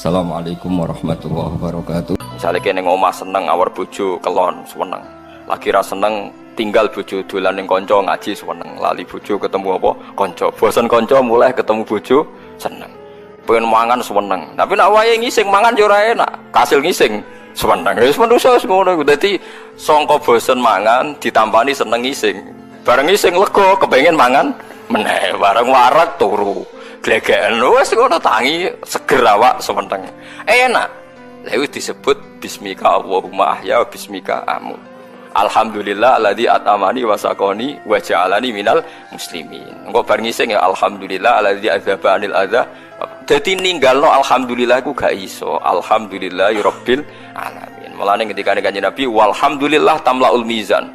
Assalamualaikum warahmatullahi wabarakatuh. Misalnya kene ngomah seneng awar bojo kelon seneng. Lagi ra seneng tinggal bojo dolan ning kanca ngaji seneng. Lali bojo ketemu apa? Kanca. Bosen kanca mulai ketemu bojo seneng. Pengen mangan seneng. Tapi nek wayahe ngising mangan yo ora enak. Kasil ngising seneng. Wis manusa wis ngono iku. Dadi sangka bosen mangan ditampani seneng ngising. Bareng ngising lega kepengin mangan meneh. Bareng warak turu. Glegeken wis ngono tangi seger awak sementeng. Enak. Lha wis disebut bismika Allahumma ahya wa bismika amut. Alhamdulillah alladzi atamani wa saqani wa ja'alani minal muslimin. Engko bar ngising ya alhamdulillah alladzi adzaba anil adza. Dadi ninggalno alhamdulillah iku gak iso. Alhamdulillahirabbil alamin. Mulane ketika Kanjeng Nabi walhamdulillah tamlaul mizan.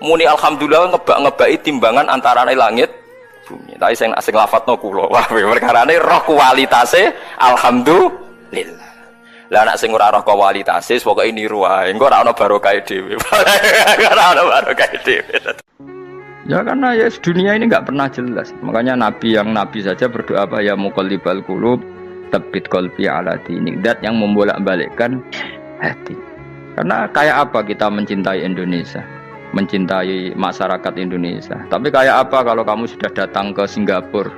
Muni alhamdulillah ngebak-ngebaki timbangan antarané langit bumi. Tapi sing lafadzno kula. Wah, perkarane roh kualitase alhamdulillah. Lah nek sing ora roh kualitase pokoke niru wae. Engko ora ana barokah dhewe. Ora ana barokah dhewe. Ya karena ya dunia ini nggak pernah jelas. Makanya nabi saja berdoa apa ya muqallibal qulub tsabbit qalbi ala dinik. Dat yang membolak-balikkan hati. Karena kayak apa kita mencintai Indonesia? Mencintai masyarakat Indonesia. Tapi kayak apa kalau kamu sudah datang ke Singapura,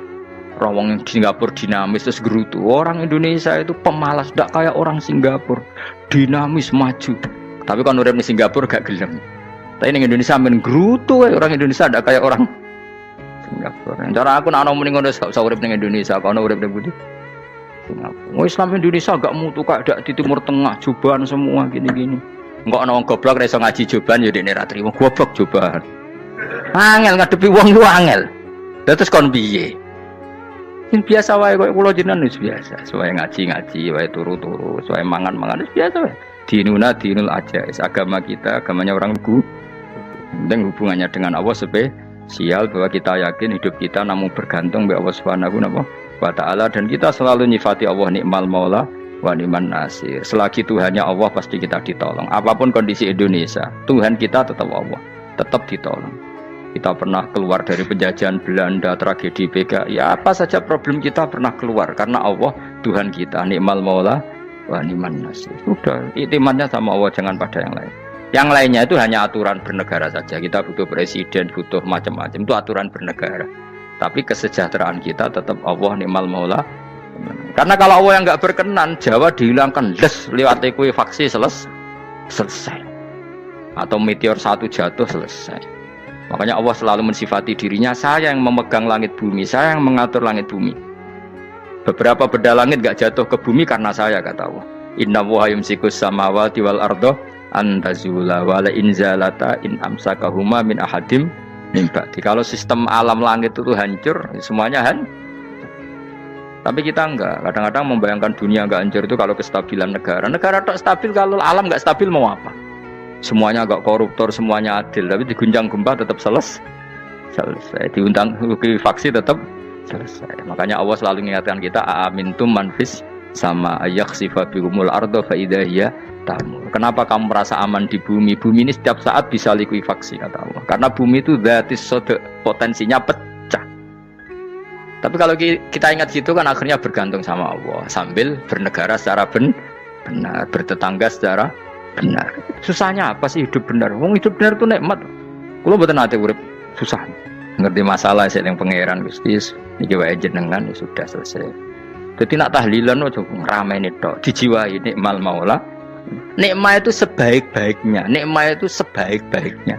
rawang Singapura dinamis terus gerutu. Orang Indonesia itu pemalas, tidak kayak orang Singapura, dinamis maju. Tapi kalau urip di Singapura gak gelem. Tapi di Indonesia men gerutu, orang Indonesia tidak kayak orang Singapura. Cara aku nak ngomong ngono gak usah urip di Indonesia, kalau urip di Budi. Singapura. Islam Indonesia gak mutu kayak di Timur Tengah, jubahan semua gini-gini. Enggak ana wong goblok ra iso ngaji joban ya dekne ra trimo goblok joban. Angel ngadepi wong lu angel. Lah terus kon piye? Sing biasa wae koyo kula jenengan wis biasa. Suwe ngaji-ngaji wae turu-turu, suwe mangan-mangan wis biasa wae. Dinul ajais agama kita, agamanya orang lugu. Penting hubungannya dengan Allah spesial bahwa kita yakin hidup kita namun bergantung kepada Allah Subhanahu wa taala dan kita selalu nyifati Allah nikmal maula wa ni'man nasir. Selagi Tuhannya Allah pasti kita ditolong. Apapun kondisi Indonesia, Tuhan kita tetap Allah, tetap ditolong. Kita pernah keluar dari penjajahan Belanda, tragedi PKI, apa saja problem kita pernah keluar karena Allah Tuhan kita, nikmal maula wa ni'man nasir. Sudah, iktimatnya sama Allah, jangan pada yang lain. Yang lainnya itu hanya aturan bernegara saja. Kita butuh presiden, butuh macam-macam, itu aturan bernegara. Tapi kesejahteraan kita tetap Allah nikmal maula. Karena kalau Allah yang nggak berkenan, Jawa dihilangkan lewat ekuifaksi selesai. Atau meteor satu jatuh selesai. Makanya Allah selalu mensifati dirinya, saya yang memegang langit bumi, saya yang mengatur langit bumi. Beberapa benda langit nggak jatuh ke bumi karena saya, kata Allah. Inna wa yumsikus samawati wal ardo antazula wala inzalata in amsakahuma min ahadim min ba'di. Kalau sistem alam langit itu hancur, semuanya Tapi kita enggak, kadang-kadang membayangkan dunia enggak hancur itu kalau kestabilan negara. Negara tak stabil, kalau alam enggak stabil mau apa? Semuanya enggak koruptor, semuanya adil, tapi diguncang gempa tetap selesai. Diundang faksi tetap selesai. Makanya Allah selalu mengingatkan kita, aamintum manfis sama yakhsifa bihumul ardo fa idza hiya tamur. Kenapa kamu merasa aman di bumi? Bumi ini setiap saat bisa likuifaksi, kata Allah. Karena bumi itu dzatis sodok, potensinya pecah. Tapi kalau kita ingat situ kan akhirnya bergantung sama Allah sambil bernegara secara benar, bertetangga secara benar. Susahnya apa sih hidup benar? Wong hidup benar itu nikmat. Kalau mboten nate urip susah. Ngerti masalah sing ning pangeran Gusti niki wae jenengan sudah selesai. Dadi nak tahlilan ojo ngrameni tok, dijiwai nikmal maula. Nikmat itu sebaik-baiknya, nikmat itu sebaik-baiknya.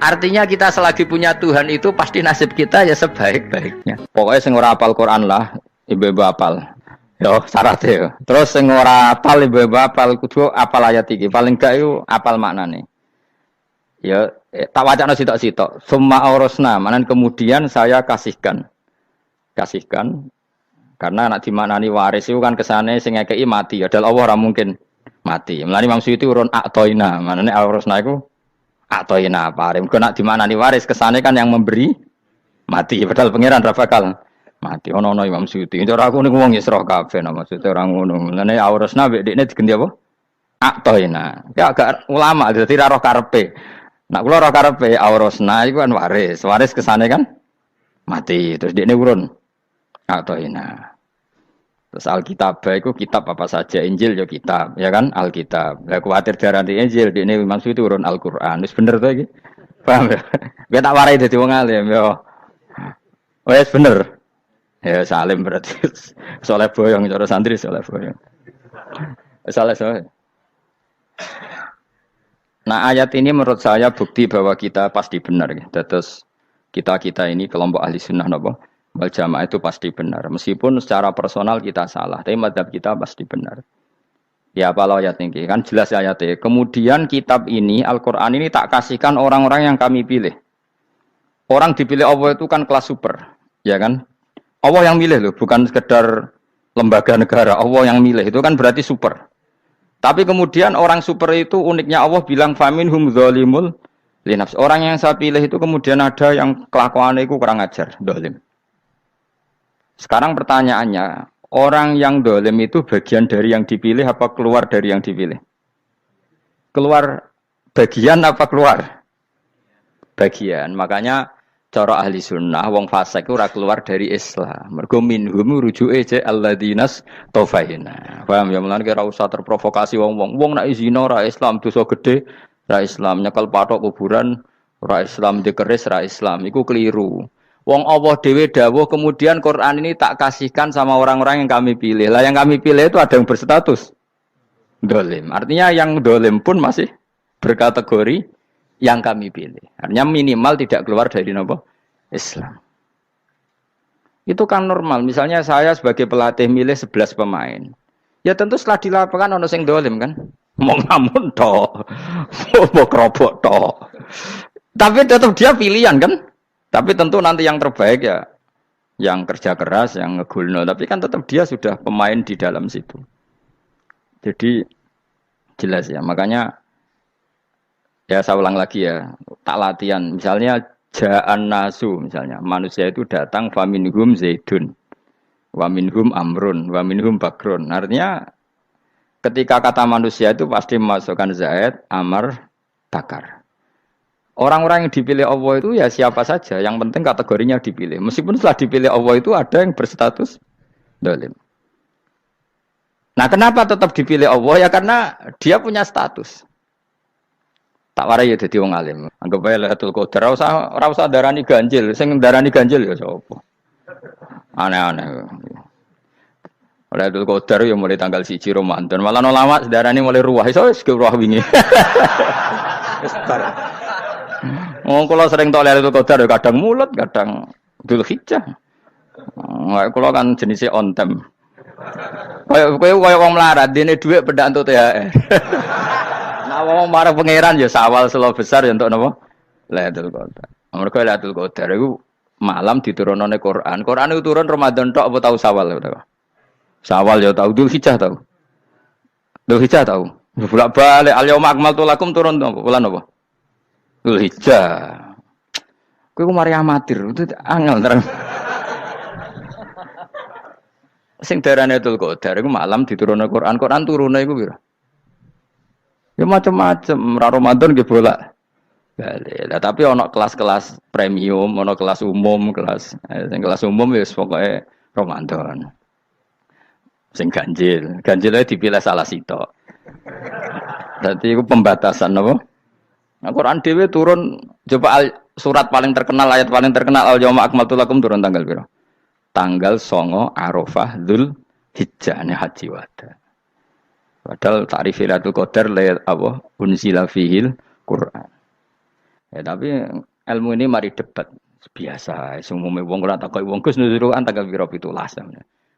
Artinya kita selagi punya Tuhan itu pasti nasib kita ya sebaik-baiknya. Pokoknya sing ora hafal Quran lah, ibu-ibu hafal. Yo syaratnya. Terus sing ora hafal ibu-ibu hafal kudu hafal ayat iki. Paling gak yo hafal maknane. Ya tak wacana sitok-sitok. Summa aurasna, manan kemudian saya kasihkan. Karena anak dimaknani waris itu kan kesane sing ngekeki mati. Ya dal Allah ora mungkin mati. Mulane maksud itu urun atoina, manane aurasna iku atau ina parim, kena di mana nih waris kesane kan yang memberi mati, padahal pangeran rafakal mati. Ono Imam Suyuti. Cara aku nih ngomong Isra kabeh, maksudnya orang ngono. Lane aurasna dekne diganti apa? Atau ina. Ya agak ulama, dadi ra roh karepe. Nak kula roh karepe aurasna iku kan waris kesane kan mati, terus dekne urun atau ina. Terus Alkitab itu kitab apa saja, Injil ya kitab, ya kan Alkitab. Lah kuwatir darani Injil, dene maksud turun Al-Qur'an. Wis bener to iki? Paham ya? Gue tak warai dadi wong alim ya. Wis bener. Ya salim berarti. Soleh boyong cara santri soleh boyong. Soleh. Nah ayat ini menurut saya bukti bahwa kita pasti benar. Terus kita ini kelompok ahli sunnah nopo wal jamaah itu pasti benar. Meskipun secara personal kita salah, tapi mazhab kita pasti benar. Ya kalau ayat ini kan jelas ayatnya. Kemudian kitab ini Al-Quran ini tak kasihkan orang-orang yang kami pilih. Orang dipilih Allah itu kan kelas super, ya kan? Allah yang milih loh, bukan sekedar lembaga negara. Allah yang milih itu kan berarti super. Tapi kemudian orang super itu uniknya Allah bilang faminhum zalimul linafs. Orang yang saya pilih itu kemudian ada yang kelakuannya itu kurang ajar, zalim. Sekarang pertanyaannya, orang yang zalim itu bagian dari yang dipilih apa keluar dari yang dipilih? Keluar bagian apa keluar? Bagian. Makanya cara ahli sunnah wong fasik ora keluar dari Islam. Mergo minhum rujuke je alladinas tofaina. Paham ya mulane ora usah terprovokasi wong-wong. Wong nek zina ora Islam, dosa gede ora Islam, nyekel patok kuburan ora Islam, dikeris ora Islam. Iku keliru. Wong Allah dhewe dawuh kemudian Quran ini tak kasihkan sama orang-orang yang kami pilih. Lah yang kami pilih itu ada yang berstatus dolim. Artinya yang dolim pun masih berkategori yang kami pilih. Artinya minimal tidak keluar dari nopo Islam. Itu kan normal. Misalnya saya sebagai pelatih milih 11 pemain. Ya tentu setelah di lapangan ono sing dolim kan. Mau ngamun toh. Mau kerobok toh. Tapi tetap dia pilihan kan. Tapi tentu nanti yang terbaik ya yang kerja keras, yang ngegulno. Tapi kan tetap dia sudah pemain di dalam situ. Jadi jelas ya. Makanya ya saya ulang lagi ya, tak latihan. Misalnya ja'an nasu, misalnya manusia itu datang faminhum zaidun, waminhum amrun, waminhum bakrun. Artinya ketika kata manusia itu pasti memasukkan zaid, amr, bakar. Orang-orang yang dipilih Allah itu ya siapa saja, yang penting kategorinya dipilih. Meskipun setelah dipilih Allah itu ada yang berstatus dolim. Nah kenapa tetap dipilih Allah? Ya karena dia punya status. Tak warai ya dadi wong alim. Anggap ae Lailatul Qadar ora usah darani ganjil, sing darani ganjil ya sapa. Aneh-aneh. Lailatul Qadar ya mulai tanggal 1 Ramadan. Malah ulama darani mulai ruwah iso wis ruwah wingi. Wong kula sering tok Lailatul Qadar ya kadang mulut, kadang Dzulhijjah. Kula kan jenisnya on time. Kayak wong melarat dene dhuwit pendak entuk THR. Awang marah pangeran ya sawal selo besar ya untuk napa? Lailatul Qadar. Mergo Lailatul Qadar iku malam diturunane Quran. Quran itu turun Ramadan tok apa tau Sawal ya? Sawal ya tau, Dzulhijjah tau. Dzulhijjah tau. Bolak-balik al-yauma akmaltu lakum turun bulan apa? Dzulhijjah. Kowe ku mari amatir, itu angel terang. Sing darane Lailatul Qadar iku malam diturunane Quran. Quran turune iku piro? Ya macam-macam, Ramadan nggih bolak. Lah tapi ono kelas-kelas premium, ono kelas umum, kelas umum wis pokoke Ramadan. Sing ganjil dipilih salah sitok. Dadi iku pembatasan napa? Nah, Quran dhewe turun coba surat paling terkenal, ayat paling terkenal al-yauma akmaltu lakum turun tanggal piro? Tanggal 9 Arafah Dzulhijjah haji wada. Padahal ta'rif Lailatul Qadar apa unzila fihil Quran. Ya tapi ilmu ini mari debat biasa. Sumume wong ora takoki wong Gus nuzul Quran tanggal piro 17.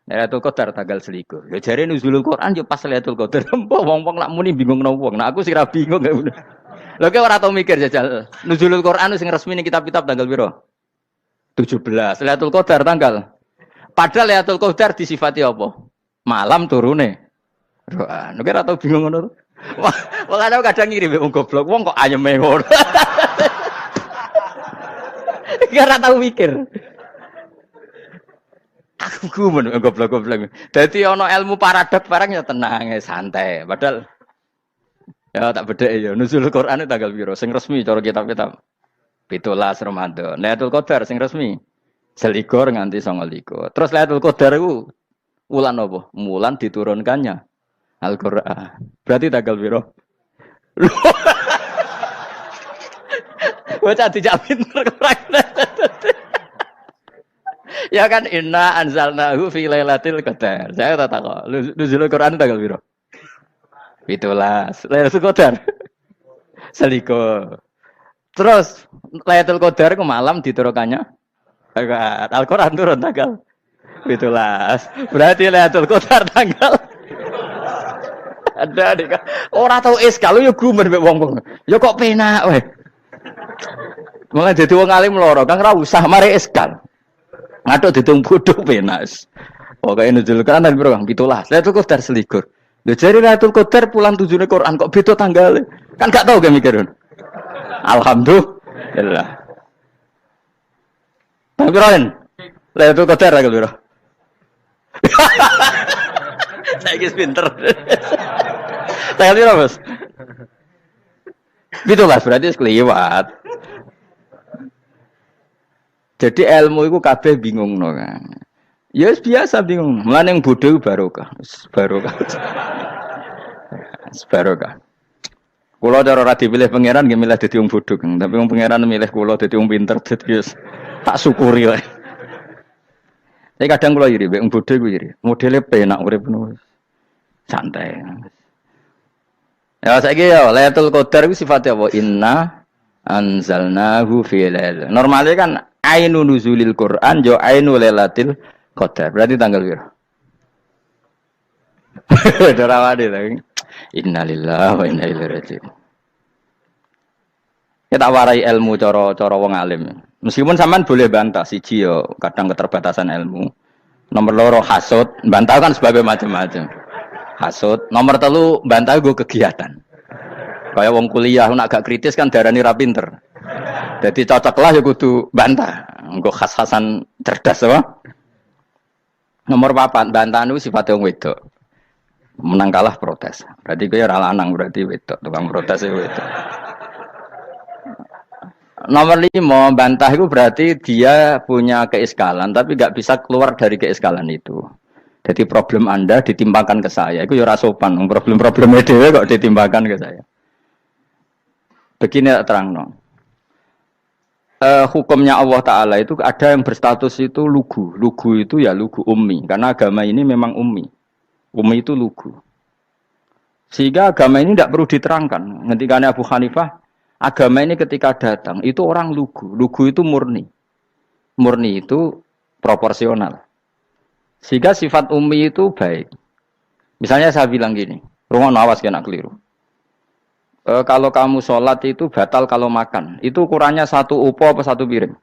Lailatul Qadar tanggal 21. Ya jare nuzulul Quran yo pas Lailatul Qadar. Mbok wong-wong lak muni bingung nang wong. Nah aku sira bingung. Lha kowe ora tau mikir jajal. Nuzulul Quran sing resmi ning kitab-kitab tanggal piro? 17. Lailatul Qadar tanggal. Padahal Lailatul Qadar disifati apa? Malam turune. Doa, nek ora tau bingung ngono. Wah, ada kadang ngirim wong goblok, wong kok ayeme ngono. Ora tau mikir. Aku gumun goblok-goblok. Dadi ana ilmu paradok barang ya tenang, ya santai. Padahal ya tak bedheki ya nuzul Quran tanggal piro sing resmi cara kitab-kitab. 17 Ramadan. Lailatul Qadar sing resmi 21 nganti 29. Terus Lailatul Qadar iku Wulan apa? Wulan diturunkannya Al-Qur'an. Berarti tanggal piro? Bocah dijak pinter kurang. Ya kan inna anzalnahu fi lailatul qadar. Saya tak kok. Nuzul Quran tanggal piro? 17. Lailatul Qadar. Selikur. Terus Lailatul Qadar ke malam diturunkannya Al-Qur'an turun tanggal 17. Berarti Lailatul Qadar tanggal ada dik. Ora tau iskal yo gumen mek wong-wong. Yo kok penak weh. Mulai dadi wong alim loro, Kang ora usah mari iskal. Ngaduk ditung bodho penak. Pokoke nuzul Quran nang piro Kang? 17. Lailatul Qadar selikur. Lho jare Lailatul Qadar pulang tujune Quran kok beda tanggale. Kan gak tau ge mikir. Alhamdulillah. Tapi Ron, Lailatul Qadar tanggal piro? Saiki pinter. Tanggal piro, Bos? 17 berarti kelewat. Jadi ilmu itu kabeh bingung no kan. Ya biasa bingung. Mulane yang bodoh barokah. Barokah. Barokah. Kula cara ora dipilih pangeran nggih milih dadi wong bodoh, Kang. Tapi wong pangeran milih kula dadi wong pinter dadi tak syukuri wae. Tapi kadang kula iri, wong bodoh ku iri. Modele penak urip ngono. Santai. Ya saiki ya Lailatul Qadar ku sifatnya apa? Inna anzalnahu fi lail. Normalnya kan ainu nuzulil Quran yo ainu lailatul qadar. Berarti tanggal piro? Dorawade lagi. Innalillahi wa inna ilaihi raji'un. Kita warai ilmu cara wong alim. Meskipun sampean boleh bantah siji yo kadang keterbatasan ilmu. Nomor loro hasud, bantah kan sebab macam-macam. Hasud. Nomor telu bantah gue kegiatan. Kayak wong kuliah nak gak kritis kan darani ra pinter. Jadi cocoklah ya kudu bantah. Engko khas-khasan cerdas apa? Nomor 4 bantahan itu sifatnya wong wedok. Menang kalah protes. Berarti gue ora lanang berarti wedok, tukang protes itu wedok. Nomor 5 bantah itu berarti dia punya keiskalan tapi gak bisa keluar dari keiskalan itu. Jadi problem Anda ditimpakan ke saya. Itu ya ora sopan. Problem-problemnya dhewe kok ditimpakan ke saya. Begini terang hukumnya Allah Ta'ala itu ada yang berstatus itu lugu. Lugu itu ya lugu ummi. Karena agama ini memang ummi. Ummi itu lugu. Sehingga agama ini tidak perlu diterangkan. Ketika Abu Hanifah, agama ini ketika datang, itu orang lugu. Lugu itu murni. Murni itu proporsional. Sehingga sifat ummi itu baik. Misalnya saya bilang gini, rungono awas kena keliru. Kalau kamu sholat itu batal kalau makan. Itu ukurannya 1 upo apa 1 piring?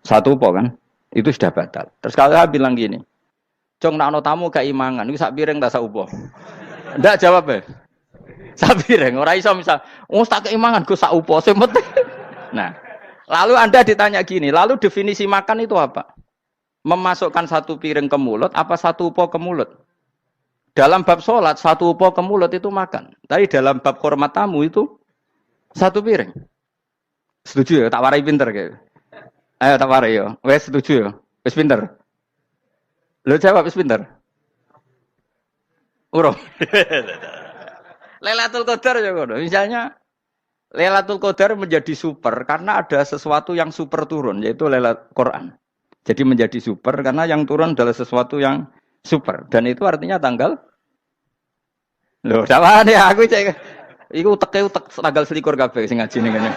1 upo kan? Itu sudah batal. Terus kalau saya bilang gini, Jong nak tamu gak imangan, itu 1 piring tak 1 upo. Ndak jawab ya? 1 piring. Orang iso misal, tak keimangan gue 1 upo. Nah, lalu Anda ditanya gini, lalu definisi makan itu apa? Memasukkan 1 piring ke mulut, apa 1 upo ke mulut? Dalam bab sholat, 1 upo ke mulut itu makan. Tapi dalam bab hormat tamu itu 1 piring. Setuju ya? Tak warai pinter kayak. Ayo tak warai ya. Wes setuju ya? Wes pinter. Lo jawab wes pinter. Urung. Lailatul Qadar ya ngono. Misalnya Lailatul Qadar menjadi super karena ada sesuatu yang super turun yaitu Lailatul Quran. Jadi menjadi super karena yang turun adalah sesuatu yang super dan itu artinya tanggal. Loh, sawane aku cek. Iku utek tanggal 21 kabeh sing ngaji ning ngene.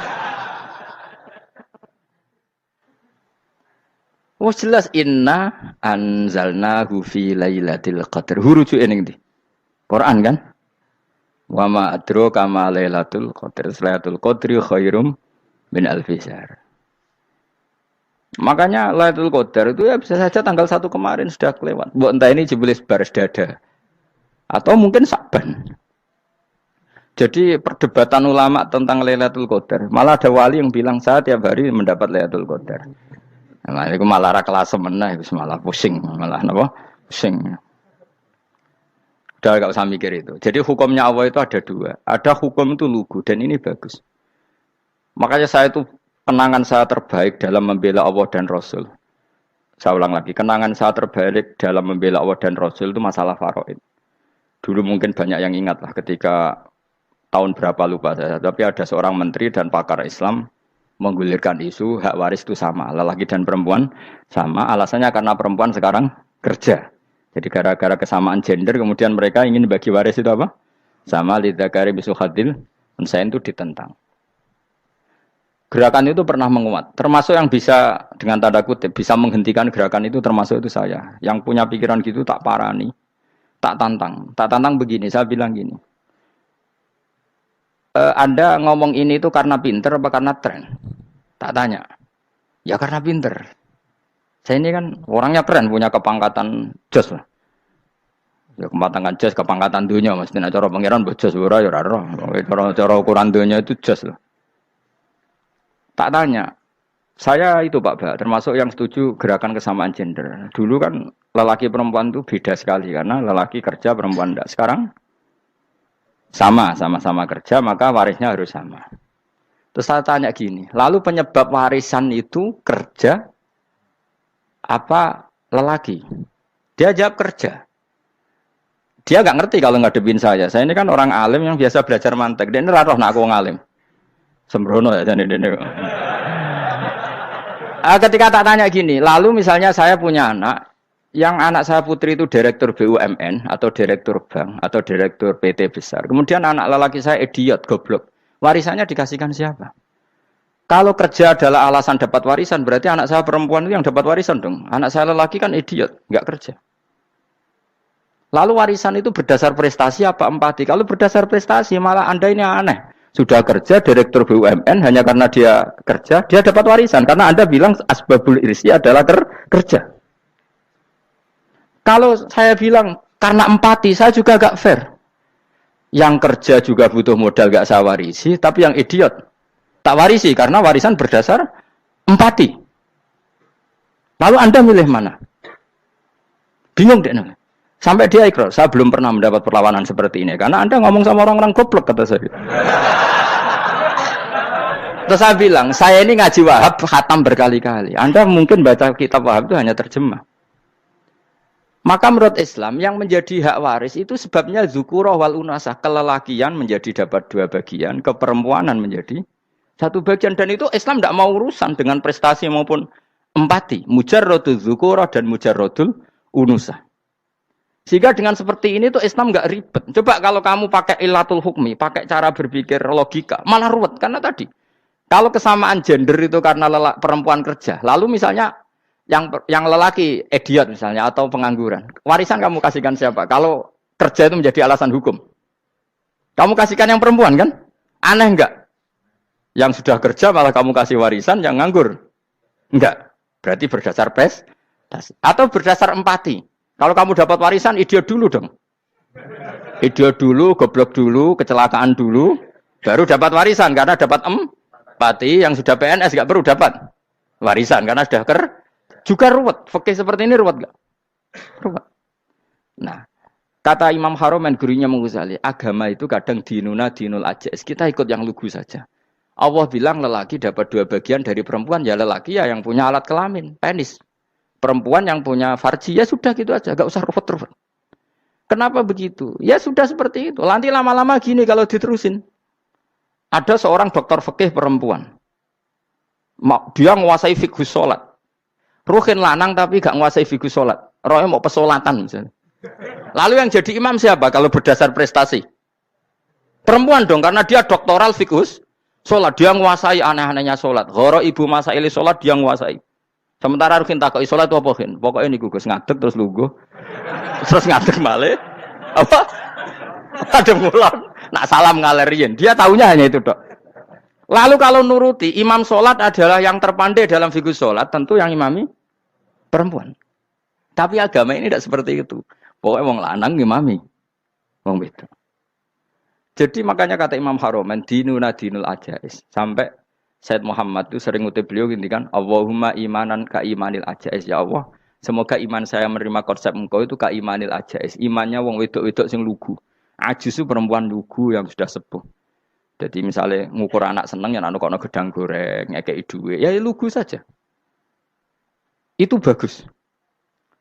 Oh jelas inna anzalnahu fi lailatul qadar. Hurujuke ning ndi? Quran kan? Wa ma adraka ma lailatul qadar. Lailatul qadri khairum min alfi syahr. Makanya Lailatul Qadar itu ya bisa saja tanggal 1 kemarin sudah kelewat. Mbok entah ini jebelis baris dada. Atau mungkin Sa'ban. Jadi perdebatan ulama tentang Lailatul Qadar. Malah ada wali yang bilang saya tiap hari mendapat Lailatul Qadar. Nah, itu malah ra kelas meneh, malah pusing, malah napa? Pusing. Udah gak usah mikir itu. Jadi hukumnya Allah itu ada 2. Ada hukum itu lugu dan ini bagus. Makanya saya itu penangan saya terbaik dalam membela Allah dan Rasul. Saya ulang lagi, kenangan saya terbalik dalam membela Allah dan Rasul itu masalah faraid. Dulu mungkin banyak yang ingat lah ketika tahun berapa lupa saya, tapi ada seorang menteri dan pakar Islam menggulirkan isu hak waris itu sama, lelaki dan perempuan sama, alasannya karena perempuan sekarang kerja. Jadi gara-gara kesamaan gender kemudian mereka ingin bagi waris itu apa? Sama lidzakari bisul hadil unsain itu ditentang. Gerakan itu pernah menguat, termasuk yang bisa dengan tanda kutip bisa menghentikan gerakan itu termasuk itu saya. Yang punya pikiran gitu tak parani, tak tantang begini, saya bilang gini. Anda ngomong ini itu karena pinter apa karena tren? Tak tanya. Ya karena pinter. Saya ini kan orangnya keren, punya kepangkatan jos lah. Ya kepangkatan jos, kepangkatan dunia, mesti nak cara pangeran bojos ora ya ora. Cara ukuran dunia itu jos lah. Tak tanya. Saya itu Pak Ba, termasuk yang setuju gerakan kesamaan gender. Dulu kan lelaki perempuan itu beda sekali karena lelaki kerja perempuan tidak. Sekarang sama-sama kerja maka warisnya harus sama. Terus saya tanya gini, lalu penyebab warisan itu kerja apa lelaki? Dia jawab kerja. Dia nggak ngerti kalau ngadepin saya. Saya ini kan orang alim yang biasa belajar mantek. Dia ini roh nak aku ngalim. Sembrono ya jadi ini. Ketika tak tanya gini, lalu misalnya saya punya anak, yang anak saya putri itu direktur BUMN atau direktur bank atau direktur PT besar. Kemudian anak lelaki saya idiot, goblok. Warisannya dikasihkan siapa? Kalau kerja adalah alasan dapat warisan, berarti anak saya perempuan itu yang dapat warisan dong. Anak saya lelaki kan idiot, nggak kerja. Lalu warisan itu berdasar prestasi apa empati? Kalau berdasar prestasi malah Anda ini aneh. Sudah kerja direktur BUMN hanya karena dia kerja, dia dapat warisan. Karena Anda bilang asbabul irsi adalah kerja. Kalau saya bilang karena empati, saya juga gak fair. Yang kerja juga butuh modal gak saya warisi, tapi yang idiot tak warisi karena warisan berdasar empati. Lalu Anda milih mana? Bingung deh. Sampai dia ikrar, saya belum pernah mendapat perlawanan seperti ini. Karena Anda ngomong sama orang-orang goblok, kata saya. Terus saya bilang, saya ini ngaji Wahab, khatam berkali-kali. Anda mungkin baca kitab Wahab itu hanya terjemah. Maka menurut Islam, yang menjadi hak waris itu sebabnya zukurah wal unasah. Kelelakian menjadi dapat 2 bagian, keperempuanan menjadi 1 bagian. Dan itu Islam tidak mau urusan dengan prestasi maupun empati. Mujarrodul zukurah dan mujarrodul unusah. Sehingga dengan seperti ini tuh Islam nggak ribet. Coba kalau kamu pakai ilatul hukmi, pakai cara berpikir logika, malah ruwet. Karena tadi, kalau kesamaan gender itu karena perempuan kerja, lalu misalnya yang lelaki idiot misalnya atau pengangguran, warisan kamu kasihkan siapa? Kalau kerja itu menjadi alasan hukum, kamu kasihkan yang perempuan kan? Aneh nggak? Yang sudah kerja malah kamu kasih warisan yang nganggur? Enggak. Berarti berdasar prestasi atau berdasar empati. Kalau kamu dapat warisan, idiot dulu dong. Idiot dulu, goblok dulu, kecelakaan dulu, baru dapat warisan. Karena dapat empati, yang sudah PNS gak perlu dapat warisan. Karena sudah juga ruwet. Fikih seperti ini ruwet gak? Ruwet. Nah, kata Imam Haromen, gurunya Ghazali, agama itu kadang dinuna dinul ajais. Kita ikut yang lugu saja. Allah bilang lelaki dapat 2 bagian dari perempuan, ya lelaki ya yang punya alat kelamin, penis. Perempuan yang punya farji, ya sudah gitu aja, gak usah ruwet-ruwet. Kenapa begitu? Ya sudah seperti itu. Nanti lama-lama gini kalau diterusin. Ada seorang dokter fikih perempuan. Dia menguasai fikih sholat. Ruhin lanang tapi gak menguasai fikih sholat. Rohnya mau pesolatan misalnya. Lalu yang jadi imam siapa kalau berdasar prestasi? Perempuan dong, karena dia doktoral fikih sholat. Dia menguasai aneh-anehnya sholat. Goro ibu masaili sholat dia menguasai. Sementara Rukin takoi sholat itu apa Rukin? Pokoknya ini gugus ngadeg terus lugu. Terus ngadeg malih. Apa? Ada mulan. Nak salam ngalerin. Dia tahunya hanya itu dok. Lalu kalau nuruti imam sholat adalah yang terpandai dalam fikih sholat. Tentu yang imami perempuan. Tapi agama ini tidak seperti itu. Pokoknya wong lanang imami. Wong itu. Jadi makanya kata Imam Haromen dinuna dinul ajais. Sampai Said Muhammad itu sering ngutip beliau gini kan, Allahumma imanan ka imanil ajais, ya Allah. Semoga iman saya menerima konsep engkau itu ka imanil ajais. Imannya wong wedok-wedok sing lugu. Ajis itu perempuan lugu yang sudah sepuh. Jadi misalnya ngukur anak seneng ya anak kono gedang goreng, ngekei duwe, ya lugu saja. Itu bagus.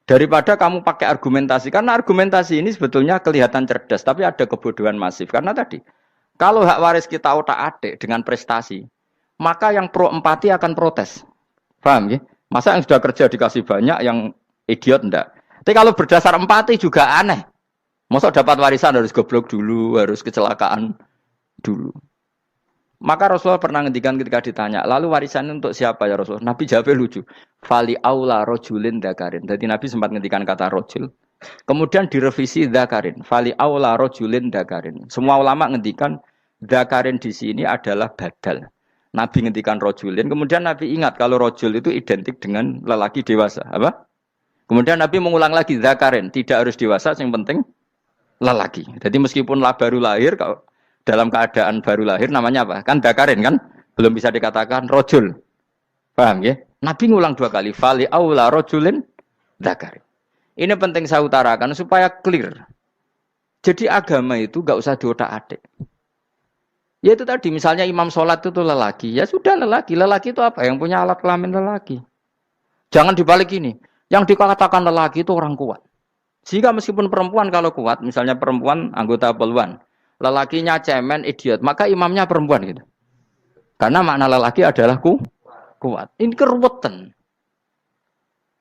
Daripada kamu pakai argumentasi. Karena argumentasi ini sebetulnya kelihatan cerdas. Tapi ada kebodohan masif. Karena tadi, kalau hak waris kita otak-atik dengan prestasi, maka yang pro empati akan protes. Paham ya? Masa yang sudah kerja dikasih banyak, yang idiot enggak? Tapi kalau berdasar empati juga aneh. Masa dapat warisan harus goblok dulu, harus kecelakaan dulu. Maka Rasulullah pernah ngendikan ketika ditanya, lalu warisan untuk siapa ya Rasulullah? Nabi jawabnya lucu. Fali aula rojulin dzakarin. Jadi Nabi sempat ngendikan kata rojul. Kemudian direvisi dzakarin. Fali aula rojulin dzakarin. Semua ulama ngendikan dzakarin di sini adalah badal. Nabi ngendikan rojulin. Kemudian Nabi ingat kalau rojul itu identik dengan lelaki dewasa. Apa? Kemudian Nabi mengulang lagi dzakarin. Tidak harus dewasa, yang penting lelaki. Jadi meskipun baru lahir, kalau dalam keadaan baru lahir namanya apa? Kan dzakarin kan? Belum bisa dikatakan rojul. Paham ya? Nabi ngulang 2 kali. Fali aula rojulin dzakarin. Ini penting saya utarakan supaya clear. Jadi agama itu gak usah diotak-atik. Ya itu tadi misalnya imam sholat itu lelaki. Ya sudah lelaki. Lelaki itu apa? Yang punya alat kelamin lelaki. Jangan dibalik ini. Yang dikatakan lelaki itu orang kuat. Sehingga meskipun perempuan kalau kuat. Misalnya perempuan anggota poluan. Lelakinya cemen, idiot. Maka imamnya perempuan gitu. Karena makna lelaki adalah kuat. Ini keruwetan.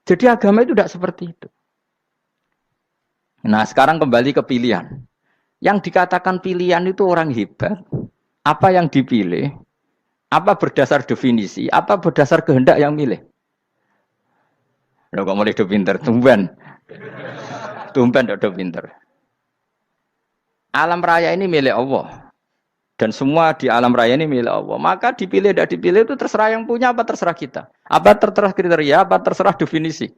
Jadi agama itu tidak seperti itu. Nah sekarang kembali ke pilihan. Yang dikatakan pilihan itu orang hebat. Apa yang dipilih? Apa berdasar definisi? Apa berdasar kehendak yang milih? Loh kok mulai udah pinter? Tumben udah pinter. Alam raya ini milik Allah. Dan semua di alam raya ini milik Allah. Maka dipilih tidak dipilih itu terserah yang punya apa terserah kita. Apa terserah kriteria, apa terserah definisi.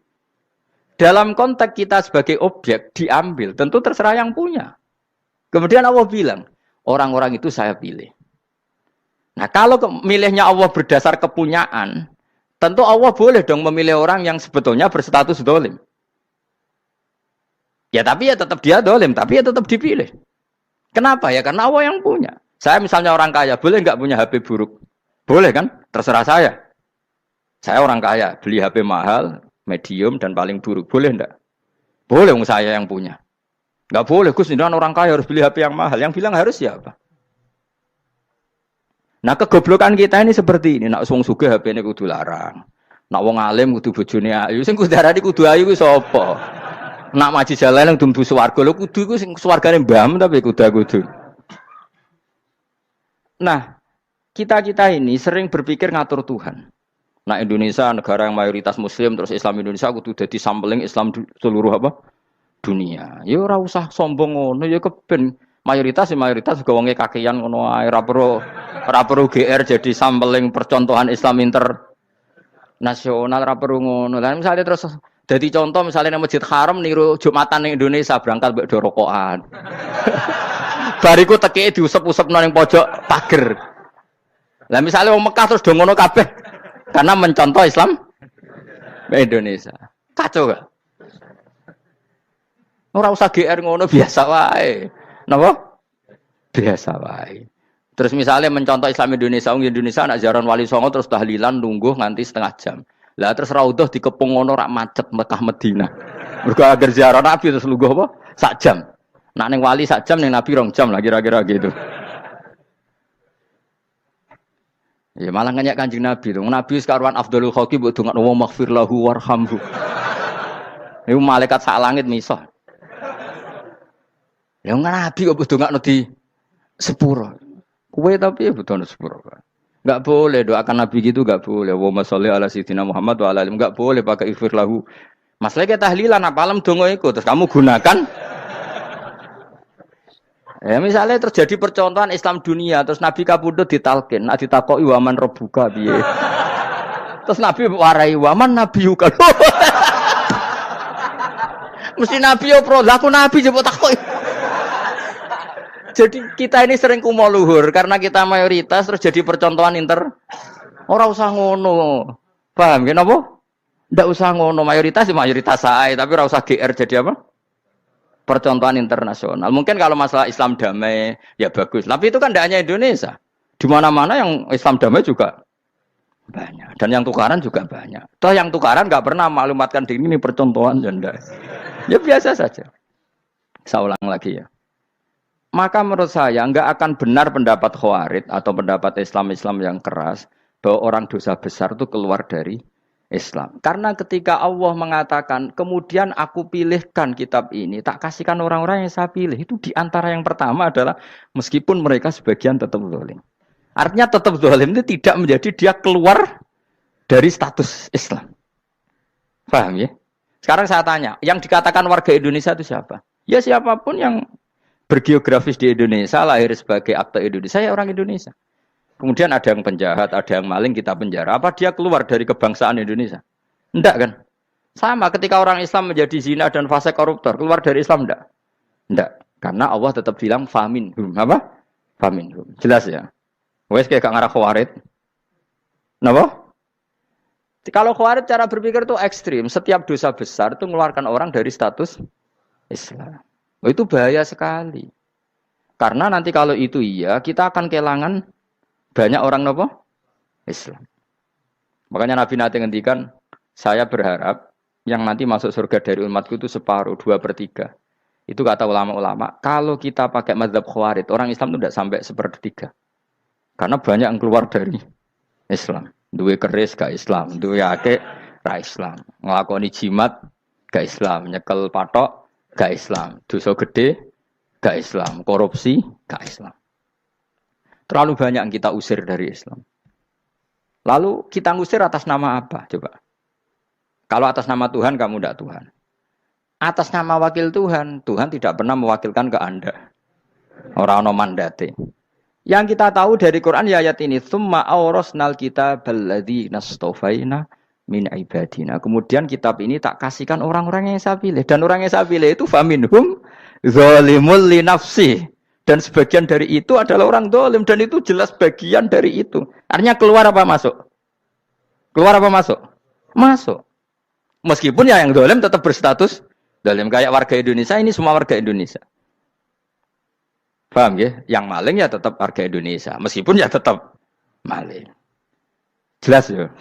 Dalam konteks kita sebagai objek diambil, tentu terserah yang punya. Kemudian Allah bilang, orang-orang itu saya pilih. Nah kalau milihnya Allah berdasar kepunyaan, tentu Allah boleh dong memilih orang yang sebetulnya berstatus dolim. Ya tapi ya tetap dia dolim, tapi ya tetap dipilih. Kenapa ya? Karena Allah yang punya. Saya misalnya orang kaya, boleh nggak punya HP buruk? Boleh kan? Terserah saya. Saya orang kaya, beli HP mahal, medium, dan paling buruk. Boleh enggak? Boleh saya yang punya. Nggak boleh, Gus, ini orang kaya harus beli HP yang mahal. Yang bilang harus siapa? Nah kegoblokan kita ini seperti ini. Nak wong sugih HP ini kudu larang. Nak wong alim kudu bojone ayu. Sing kudu darani kudu ayu ku sapa? Nak maji jalan yang dumbu swarga lho kudu iku sing swargane mbam tapi kudu. Nah, kita ini sering berpikir ngatur Tuhan. Nah, Indonesia negara yang mayoritas muslim terus Islam Indonesia kudu dadi sampling Islam seluruh apa? Dunia. Ya ora usah sombong ngono ya keben mayoritas juga wonge kakean ngono ae ora perlu GR jadi sampling percontohan Islam internasional ora perlu ngono. Lah misale terus dadi contoh misalnya nang Masjid Haram niru Jumatan ning Indonesia berangkat mbek do rokokan. Bariku tekeke diusep-usep nang pojok pager. Lah misalnya wong Mekah terus do ngono kabeh karena mencontoh Islam Indonesia. Kacau gak? Ora usah GR ngono biasa wae. Napa? Biasa wae. Terus misalnya mencontoh Islam Indonesia, Indonesia anak jaran Wali Songo terus tahlilan nunggu nganti setengah jam. Lah terus raudhah dikepung ngono rak macet Mekah Madinah. Mergo agar ziarah Nabi terus lungguh apa? Sak jam. Nak ning wali sak jam ning Nabi 2 jam lah kira-kira gitu. Ya malah nganyak Kanjeng Nabi to. Nabi sekaruan afdhalul khalqi mbok dongakno wa maghfir lahu warhamhu. Iku malaikat sak langit misah. Ya Nabi kok mbok dongakno di sepuro. Kowe tapi ya butuh sepuro. Enggak boleh doakan Nabi gitu, enggak boleh. Wa sholli ala sayyidina Muhammad wa ala alihi. Enggak boleh pakai ighfir lahu. Masalah kita tahlilan apa alam donga iku terus kamu gunakan. Ya misalnya terjadi percontohan Islam dunia terus Nabi kapundhut ditalkin, nek ditakoki waman rebuka piye. Terus Nabi warai waman nabiyuka. Mesti Nabi yo pro, lah aku Nabi jebok takoki. Jadi kita ini sering kumo luhur karena kita mayoritas terus jadi percontohan ora usah ngono. Paham ya napa? Ndak usah ngono, mayoritas sae tapi ora usah GR jadi apa? Percontohan internasional. Mungkin kalau masalah Islam damai ya bagus. Tapi itu kan tidak hanya Indonesia. Di mana-mana yang Islam damai juga banyak. Dan yang tukaran juga banyak. Toh yang tukaran nggak pernah maklumatkan diri ini percontohan janda. Ya biasa saja. Saya ulang lagi ya. Maka menurut saya nggak akan benar pendapat Khawarij atau pendapat Islam yang keras bahwa orang dosa besar itu keluar dari Islam. Karena ketika Allah mengatakan, kemudian aku pilihkan kitab ini, tak kasihkan orang-orang yang saya pilih. Itu diantara yang pertama adalah meskipun mereka sebagian tetap zalim. Artinya tetap zalim itu tidak menjadi dia keluar dari status Islam. Paham ya? Sekarang saya tanya, yang dikatakan warga Indonesia itu siapa? Ya siapapun yang bergeografis di Indonesia, lahir sebagai akte Indonesia, ya orang Indonesia. Kemudian ada yang penjahat, ada yang maling, kita penjara. Apa dia keluar dari kebangsaan Indonesia? Enggak kan? Sama ketika orang Islam menjadi zina dan fase koruptor, keluar dari Islam enggak? Enggak. Karena Allah tetap bilang faminhum. Apa? Faminhum. Jelas ya? Wes kayak gak ngarah Khawarij. Napa? Kalau Khawarij cara berpikir itu ekstrim. Setiap dosa besar itu mengeluarkan orang dari status Islam. Oh, itu bahaya sekali. Karena nanti kalau itu iya, kita akan kehilangan banyak orang nopo Islam. Makanya Nabi nanti ngendikan, saya berharap yang nanti masuk surga dari umatku itu separuh, 2/3. Itu kata ulama-ulama. Kalau kita pakai mazhab Khawarij, orang Islam itu tidak sampai 1/3. Karena banyak yang keluar dari Islam. Duwe keris gak Islam, duwe akeh ra Islam. Nglakoni jimat gak Islam, nyekel patok gak Islam, dosa gede gak Islam, korupsi gak Islam. Terlalu banyak yang kita usir dari Islam. Lalu kita ngusir atas nama apa? Coba. Kalau atas nama Tuhan, kamu tidak Tuhan. Atas nama wakil Tuhan, Tuhan tidak pernah mewakilkan ke Anda. Orang-orang mandate. Yang kita tahu dari Quran ya ayat ini, tsumma awrasnal kitabal ladzina astafaina min ibadina. Kemudian kitab ini tak kasihkan orang-orang yang saya pilih. Dan orang yang saya pilih itu faminhum zalimul li nafsi. Dan sebagian dari itu adalah orang zalim. Dan itu jelas bagian dari itu. Artinya keluar apa masuk? Keluar apa masuk? Masuk. Meskipun ya yang zalim tetap berstatus zalim. Kayak warga Indonesia, ini semua warga Indonesia. Paham ya? Yang maling ya tetap warga Indonesia. Meskipun ya tetap maling. Jelas ya?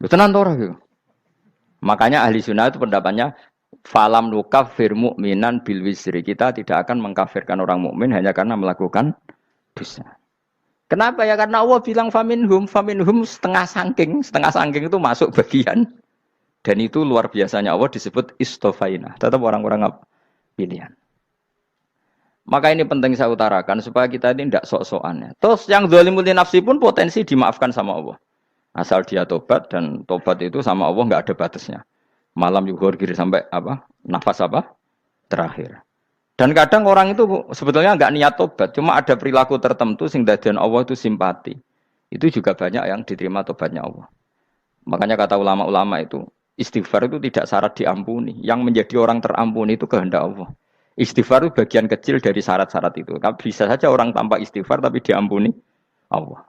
Tenan ora gitu. Makanya ahli sunnah itu pendapatnya falam nukafir mu'minan bil wisri. Kita tidak akan mengkafirkan orang mukmin hanya karena melakukan dosa. Kenapa ya? Karena Allah bilang faminhum setengah sangking itu masuk bagian. Dan itu luar biasanya Allah disebut istofaina. Tetap orang-orang pilihan. Maka ini penting saya utarakan supaya kita ini tidak sok-sokan. Terus yang zalimul nafsi pun potensi dimaafkan sama Allah. Asal dia tobat, dan tobat itu sama Allah nggak ada batasnya. Malam yuhur kiri sampai apa? Nafas apa? Terakhir. Dan kadang orang itu sebetulnya nggak niat tobat, cuma ada perilaku tertentu sehingga dadian Allah itu simpati. Itu juga banyak yang diterima tobatnya Allah. Makanya kata ulama-ulama itu, istighfar itu tidak syarat diampuni. Yang menjadi orang terampuni itu kehendak Allah. Istighfar itu bagian kecil dari syarat-syarat itu. Bisa saja orang tanpa istighfar tapi diampuni Allah.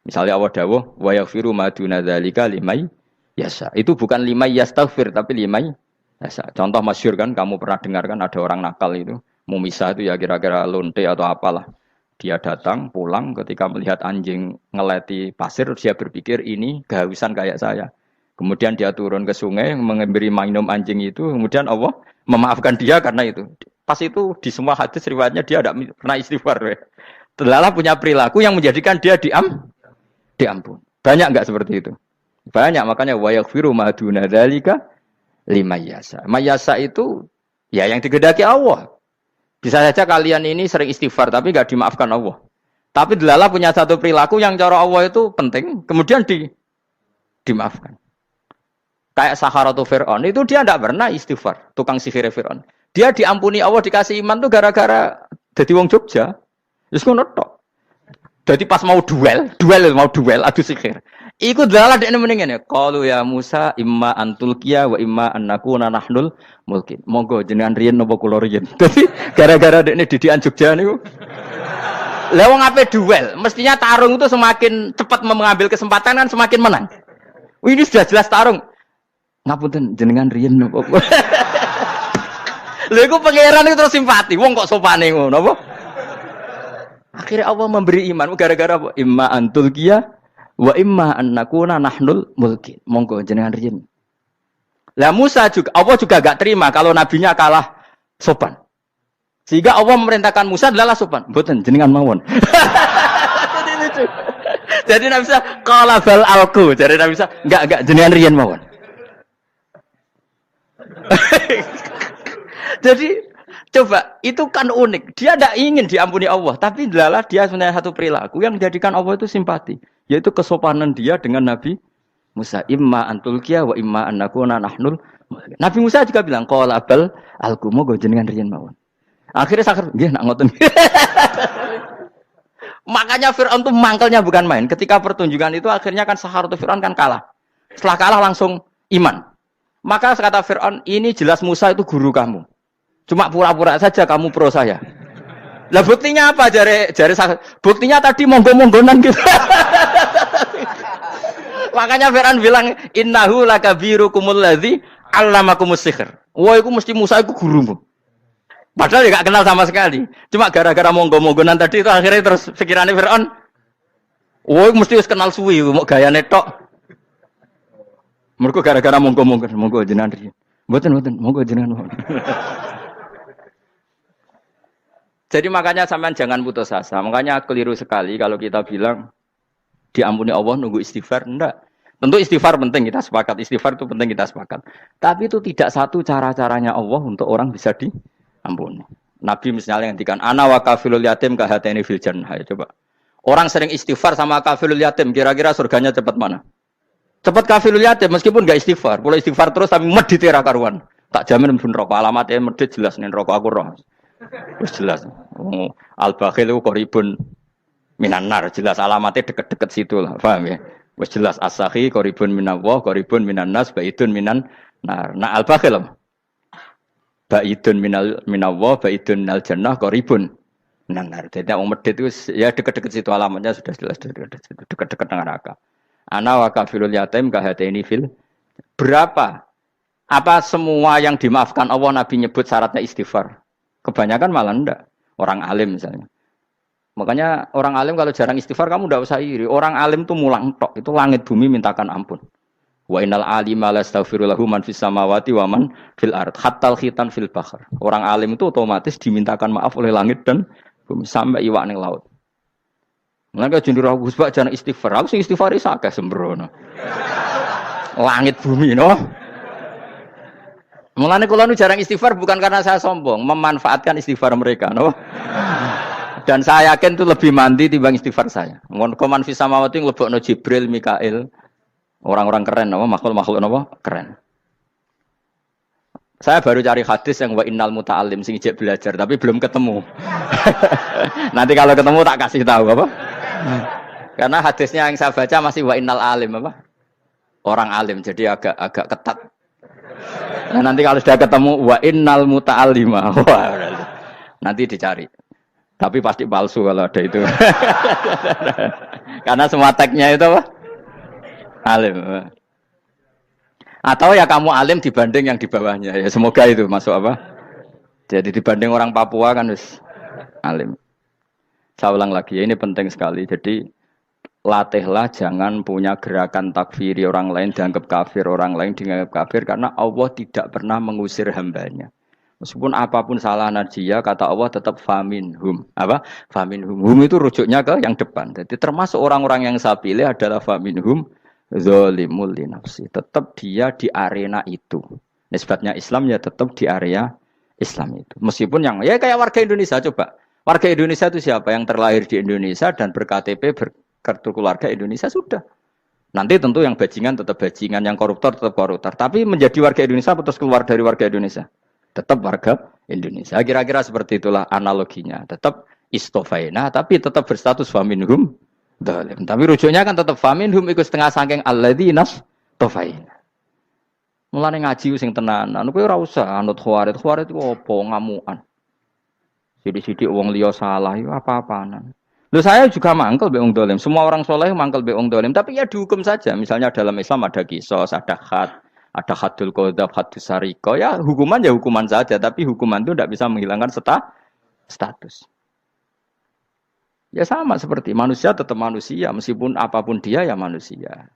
Misalnya Allah dawuh wa yaghfiru ma duna dzalika limay yasha. Itu bukan limay yastaghfir tapi limay yasha. Contoh masyhur kan, kamu pernah dengar kan ada orang nakal itu, mau misah itu ya kira-kira lonte atau apalah. Dia datang pulang ketika melihat anjing ngeleti pasir, dia berpikir ini kehausan kayak saya. Kemudian dia turun ke sungai memberi minum anjing itu, kemudian Allah memaafkan dia karena itu. Pas itu di semua hadis riwayatnya dia tidak pernah istighfar. Telah punya perilaku yang menjadikan dia diampun. Banyak enggak seperti itu? Banyak, makanya wa yaghfiru ma duna dzalika liman yasha. Mayasa itu ya yang digedaki Allah. Bisa saja kalian ini sering istighfar tapi enggak dimaafkan Allah. Tapi delala punya satu perilaku yang cara Allah itu penting, kemudian dimaafkan. Kayak Saharatu Fir'aun itu dia enggak pernah istighfar, tukang sihir Fir'aun. Dia diampuni Allah, dikasih iman tuh gara-gara jadi wong Jogja. Wis ngono tok. Jadi pas mau duel adu sihir. Iku dalah dekne mending ngene. Qalu ya Musa imma antulqiya wa imma annakuna nahnul mulkin. Monggo jenengan riyen napa kula riyen. Dadi gara-gara dekne didikan Jogja niku. Lah wong ape duel, mestinya tarung itu semakin cepat mengambil kesempatan kan semakin menang. Ini sudah jelas tarung. Ngapunten jenengan riyen napa. Lha iku pangeran itu terus simpati. Wong kok sopane ngono apa? Akhirnya Allah memberi iman gara-gara apa? Imma antul kia wa imma an nakuna nahnul mulkin. Monggo jenengan riyen. Lah Musa juga Allah juga gak terima kalau nabinya kalah sopan. Sehingga Allah memerintahkan Musa adalah sopan. Mboten jenengan mawon. Jadi Nabi Musa qala bal alqu. Jadi Nabi Musa enggak jenengan riyen mawon. Jadi coba itu kan unik. Dia tidak ingin diampuni Allah, tapi adalah dia sebenarnya satu perilaku yang menjadikan Allah itu simpati, yaitu kesopanan dia dengan Nabi Musa. Imma antulkiya wa imma annakuna nahnul. Nabi Musa juga bilang qala bal alqu moga jenengan riyen mawon. Akhirnya sakar nggih nak ngoten. Makanya Fir'aun itu mangkelnya bukan main. Ketika pertunjukan itu akhirnya kan Saharatu Fir'aun kan kalah. Setelah kalah langsung iman. Maka kata Fir'aun, ini jelas Musa itu guru kamu. Cuma pura-pura saja kamu pro saya. Lah buktinya apa? Jari buktinya tadi monggo-monggonan gitu. Makanya Fir'aun bilang innahu lakabirukumul ladzi 'allamakumus sihr. Wah, iku mesti Musa iku gurumu. Padahal dia gak kenal sama sekali. Cuma gara-gara monggo-monggonan tadi itu akhirnya terus pikirannya Fir'aun. Wah, mesti wis kenal suwi, mau gayane tok. Mergo gara-gara monggo-monggon, monggo jenengan riyen. Mboten, monggo jenengan. Jadi makanya sampean jangan putus asa. Makanya keliru sekali kalau kita bilang diampuni Allah nunggu istighfar. Enggak. Tentu istighfar penting, kita sepakat. Istighfar itu penting, kita sepakat. Tapi itu tidak satu cara-caranya Allah untuk orang bisa diampuni. Nabi misalnya ngendikan ana wa kafilul yatim kahateni fil jannah. Coba. Orang sering istighfar sama kafilul yatim, kira-kira surganya cepat mana? Cepat kafilul yatim meskipun enggak istighfar. Kalau istighfar terus tapi medit ra karuan. Tak jamin pun rokok alamatnya medit jelas nih rokok aku roh. Wis jelas. Al-bakhil itu qaribun minan nar, jelas alamatnya deket-deket situ lah, paham ya? Wis jelas as-sakhi qaribun minallah, qaribun minan nas, baidun minan nar. Nah al-bakhil baidun minallah, baidun minal jannah, qaribun minan nar. Jadi wong medhit itu ya deket-deket situ alamatnya sudah jelas deket-deket neraka. Ana wa kafilul yatim kahataini fil. Berapa? Apa semua yang dimaafkan Allah Nabi nyebut syaratnya istighfar? Kebanyakan malah enggak. Orang alim misalnya. Makanya orang alim kalau jarang istighfar kamu enggak usah iri. Orang alim tuh mulang tok. Itu langit bumi mintakan ampun. Wa innal alima lastaghfiru lahu man fis samawati wa man fil ard. Hattal khitan fil bahr. Orang alim itu otomatis dimintakan maaf oleh langit dan bumi sampai iwak ning laut. Mengapa jendur aku sebab jarang istighfar. Aku sing istighfar isa akeh sembrono. Langit bumi no. Mulane kula nu jarang istighfar bukan karena saya sombong, memanfaatkan istighfar mereka, no. Dan saya yakin itu lebih mandi timbang istighfar saya. Mun koman fi samawati nglebokno Jibril, Mikail, orang-orang keren, no, makhluk-makhluk no, keren. Saya baru cari hadis yang wa innal muta'allim sing ijek belajar tapi belum ketemu. Nanti kalau ketemu tak kasih tahu apa? Karena hadisnya yang saya baca masih wa innal alim apa? Orang alim jadi agak ketat. Nah, nanti kalau sudah ketemu wa innal muta'allima. Wah, nanti dicari. Tapi pasti palsu kalau ada itu. Karena semua tagnya itu apa? Alim. Atau ya kamu alim dibanding yang di bawahnya. Ya semoga itu masuk apa? Jadi dibanding orang Papua kan harus alim. Saya ulang lagi, ya, ini penting sekali. Jadi latihlah jangan punya gerakan takfiri orang lain dianggap kafir, orang lain dianggap kafir karena Allah tidak pernah mengusir hambanya. Meskipun apapun salah najiyah kata Allah tetap faminhum. Apa? Faminhum. Hum itu rujuknya ke yang depan. Jadi termasuk orang-orang yang saya pilih adalah faminhum zalimul li nafsi. Tetap dia di arena itu. Nisbatnya Islam ya tetap di area Islam itu. Meskipun yang ya kayak warga Indonesia coba. Warga Indonesia itu siapa yang terlahir di Indonesia dan ber-KTP kartu keluarga Indonesia sudah. Nanti tentu yang bajingan tetap bajingan, yang koruptor tetap koruptor. Tapi menjadi warga Indonesia terus keluar dari warga Indonesia. Tetap warga Indonesia. Kira-kira seperti itulah analoginya. Tetap istofaina, tapi tetap berstatus faminhum dhalim. Tapi rujuknya kan tetap faminhum ikut setengah saking alladzinas tofaina. Mulane ngaji sing tenanan. Kowe ora usah anut khawarit. Khawarit itu apa ngamukan. Sidik-sidik wong liya salah itu apa-apaan. Loh saya juga mangkel be wong dolim. Semua orang soleh mangkel be wong dolim. Tapi ya dihukum saja. Misalnya dalam Islam ada kisos, ada ada hadul qadzaf, hadus sariko. Ya hukuman saja. Tapi hukuman itu tidak bisa menghilangkan status. Ya sama seperti manusia tetap manusia, meskipun apapun dia ya manusia.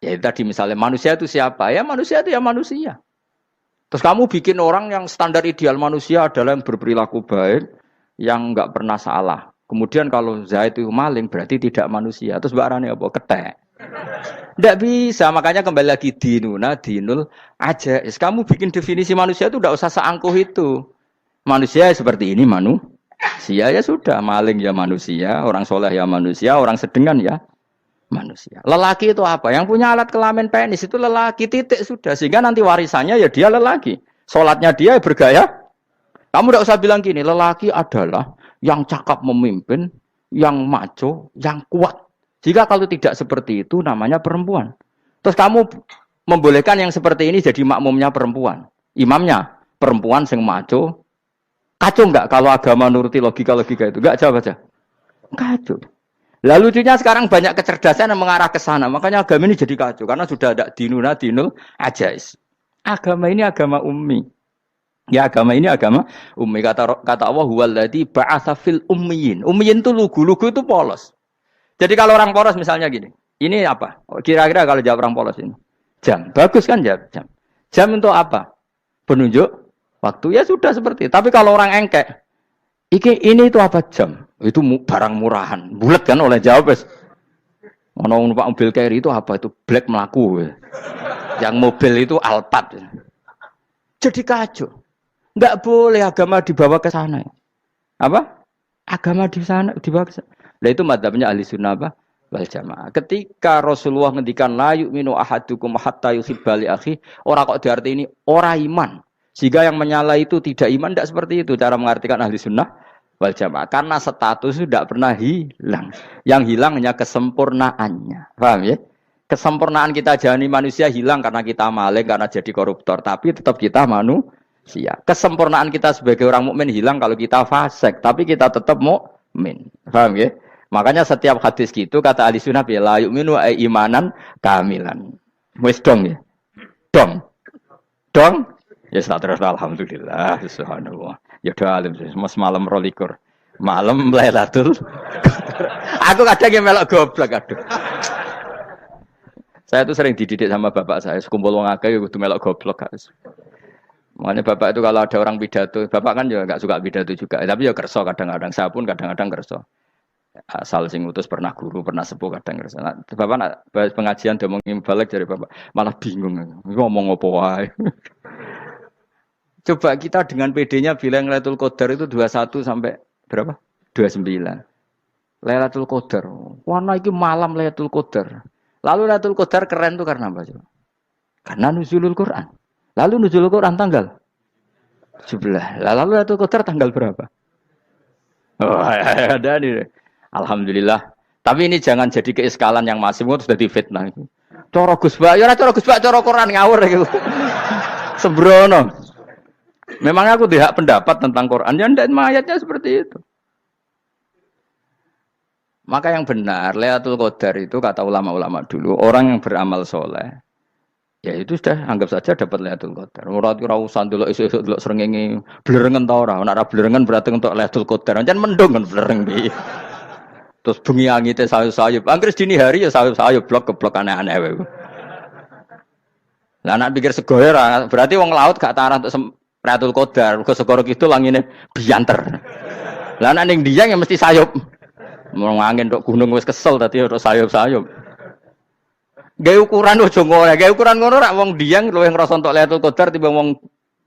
Ya itu tadi misalnya manusia itu siapa? Ya manusia itu ya manusia. Terus kamu bikin orang yang standar ideal manusia adalah yang berperilaku baik, yang nggak pernah salah. Kemudian kalau Zaid itu maling berarti tidak manusia. Terus Mbak Rani apa? Ketek. Tidak bisa, makanya kembali lagi dinul aja. Kamu bikin definisi manusia itu tidak usah seangkuh itu. Manusia seperti ini manusia ya sudah, maling ya manusia, orang soleh ya manusia, orang sedengan ya manusia. Lelaki itu apa? Yang punya alat kelamin penis itu lelaki, titik sudah. Sehingga nanti warisannya ya dia lelaki. Sholatnya dia bergaya. Kamu tidak usah bilang gini, lelaki adalah yang cakap memimpin, yang maco, yang kuat. Jika kalau tidak seperti itu namanya perempuan. Terus kamu membolehkan yang seperti ini jadi makmumnya perempuan. Imamnya perempuan sing maco. Kacau enggak kalau agama nuruti logika-logika itu? Enggak, jawab aja. Kacau. Lalu lucunya sekarang banyak kecerdasan yang mengarah ke sana. Makanya agama ini jadi kacau. Karena sudah ada dinul ajais. Agama ini agama ummi. Ya agama ini agama ummi. Kata Allah, huwaladzi ba'atsa fil ummiyin. Ummiyin itu lugu itu polos. Jadi kalau orang polos misalnya gini. Ini apa? Kira-kira kalau jawab orang polos ini. Jam. Bagus kan jawab jam. Jam untuk apa? Penunjuk waktu. Ya sudah seperti itu. Tapi kalau orang engkek. Ini itu apa jam? Itu barang murahan. Bulat kan oleh jawab. Ono numpak mobil carry itu apa? Itu black melaku. Yang mobil itu Alphard. Jadi kacau. Enggak boleh agama dibawa ke sana. Apa? Agama di sana dibawa ke sana. Nah itu madzhabnya ahli sunnah apa? Wal jamaah. Ketika Rasulullah ngendikan la yu'minu ahadukum hatta yuhibba li akhi, ora kok diarti ini ora iman. Jika yang menyala itu tidak iman, tidak seperti itu cara mengartikan ahli sunnah wal jamaah. Karena status itu tidak pernah hilang. Yang hilang hanya kesempurnaannya. Paham ya? Kesempurnaan kita jalani manusia hilang karena kita maling, karena jadi koruptor. Tapi tetap kita manusia. Kesempurnaan kita sebagai orang mukmin hilang kalau kita fasik. Tapi kita tetap mukmin. Paham ya? Makanya setiap hadis gitu kata ahli sunnah ya la yu'minu imanan kamilan. Wis dong ya. Dong. Ya terus alhamdulillah subhanallah. Ya udah alim mas malam rolikur. Malam Lailatul. Aku kadang yang melok goblok aduh. Saya tuh sering dididik sama bapak saya, sekumpul wong akeh ya kudu melok goblok guys. Makanya bapak itu kalau ada orang pidato, bapak kan juga enggak suka pidato juga, tapi ya kerso kadang-kadang, saya pun kadang-kadang kerso. Asal sing utus pernah guru, pernah sepuh kadang kerso. Nah, bapak nak pengajian ngomongin balik dari bapak, malah bingung ngomong apa wae. Coba kita dengan PD-nya bilang Lailatul Qadar itu 21 sampai berapa? 29. Lailatul Qadar. Warna iki malam Lailatul Qadar. Lalu Lailatul Qadar keren tuh karena apa? Karena nuzulul Quran. Lalu nuzulul Quran tanggal 17. Lalu Lailatul Qadar tanggal berapa? Oh, ada nih. Alhamdulillah. Tapi ini jangan jadi keiskalan yang masif itu sudah difitnah. Cara Gus Bak, ya cara Gus Bak cara Quran ngawur gitu. Sembrono. Memang aku tidak pendapat tentang Quran, ya dan ayatnya seperti itu. Maka yang benar, Lailatul Qadar itu kata ulama-ulama dulu, orang yang beramal soleh, ya itu sudah anggap saja dapat Lailatul Qadar. Ora usah ndelok esuk-esuk ndelok srengenge blerengen ta ora. Nek ora blerengen berarti untuk Lailatul Qadar. Jan mendung kan blereng piye. Terus bengi angite sayup-sayup. Anggere dini hari ya sayup-sayup blok aneh-aneh wae. Lah nek pikir segoyo ora, berarti wong laut gak tarah untuk Lailatul Qadar, ke segoro gitu langine bianter. Lah nek ning Dieng ya mesti sayup. Mau angin tok gunung wis kesel tadi ora sayup-sayup. Gawe ukuran ojo ngono, gawe ukuran ngono rak wong Dieng luwih ngrasa entuk Lailatul Qadar timbang wong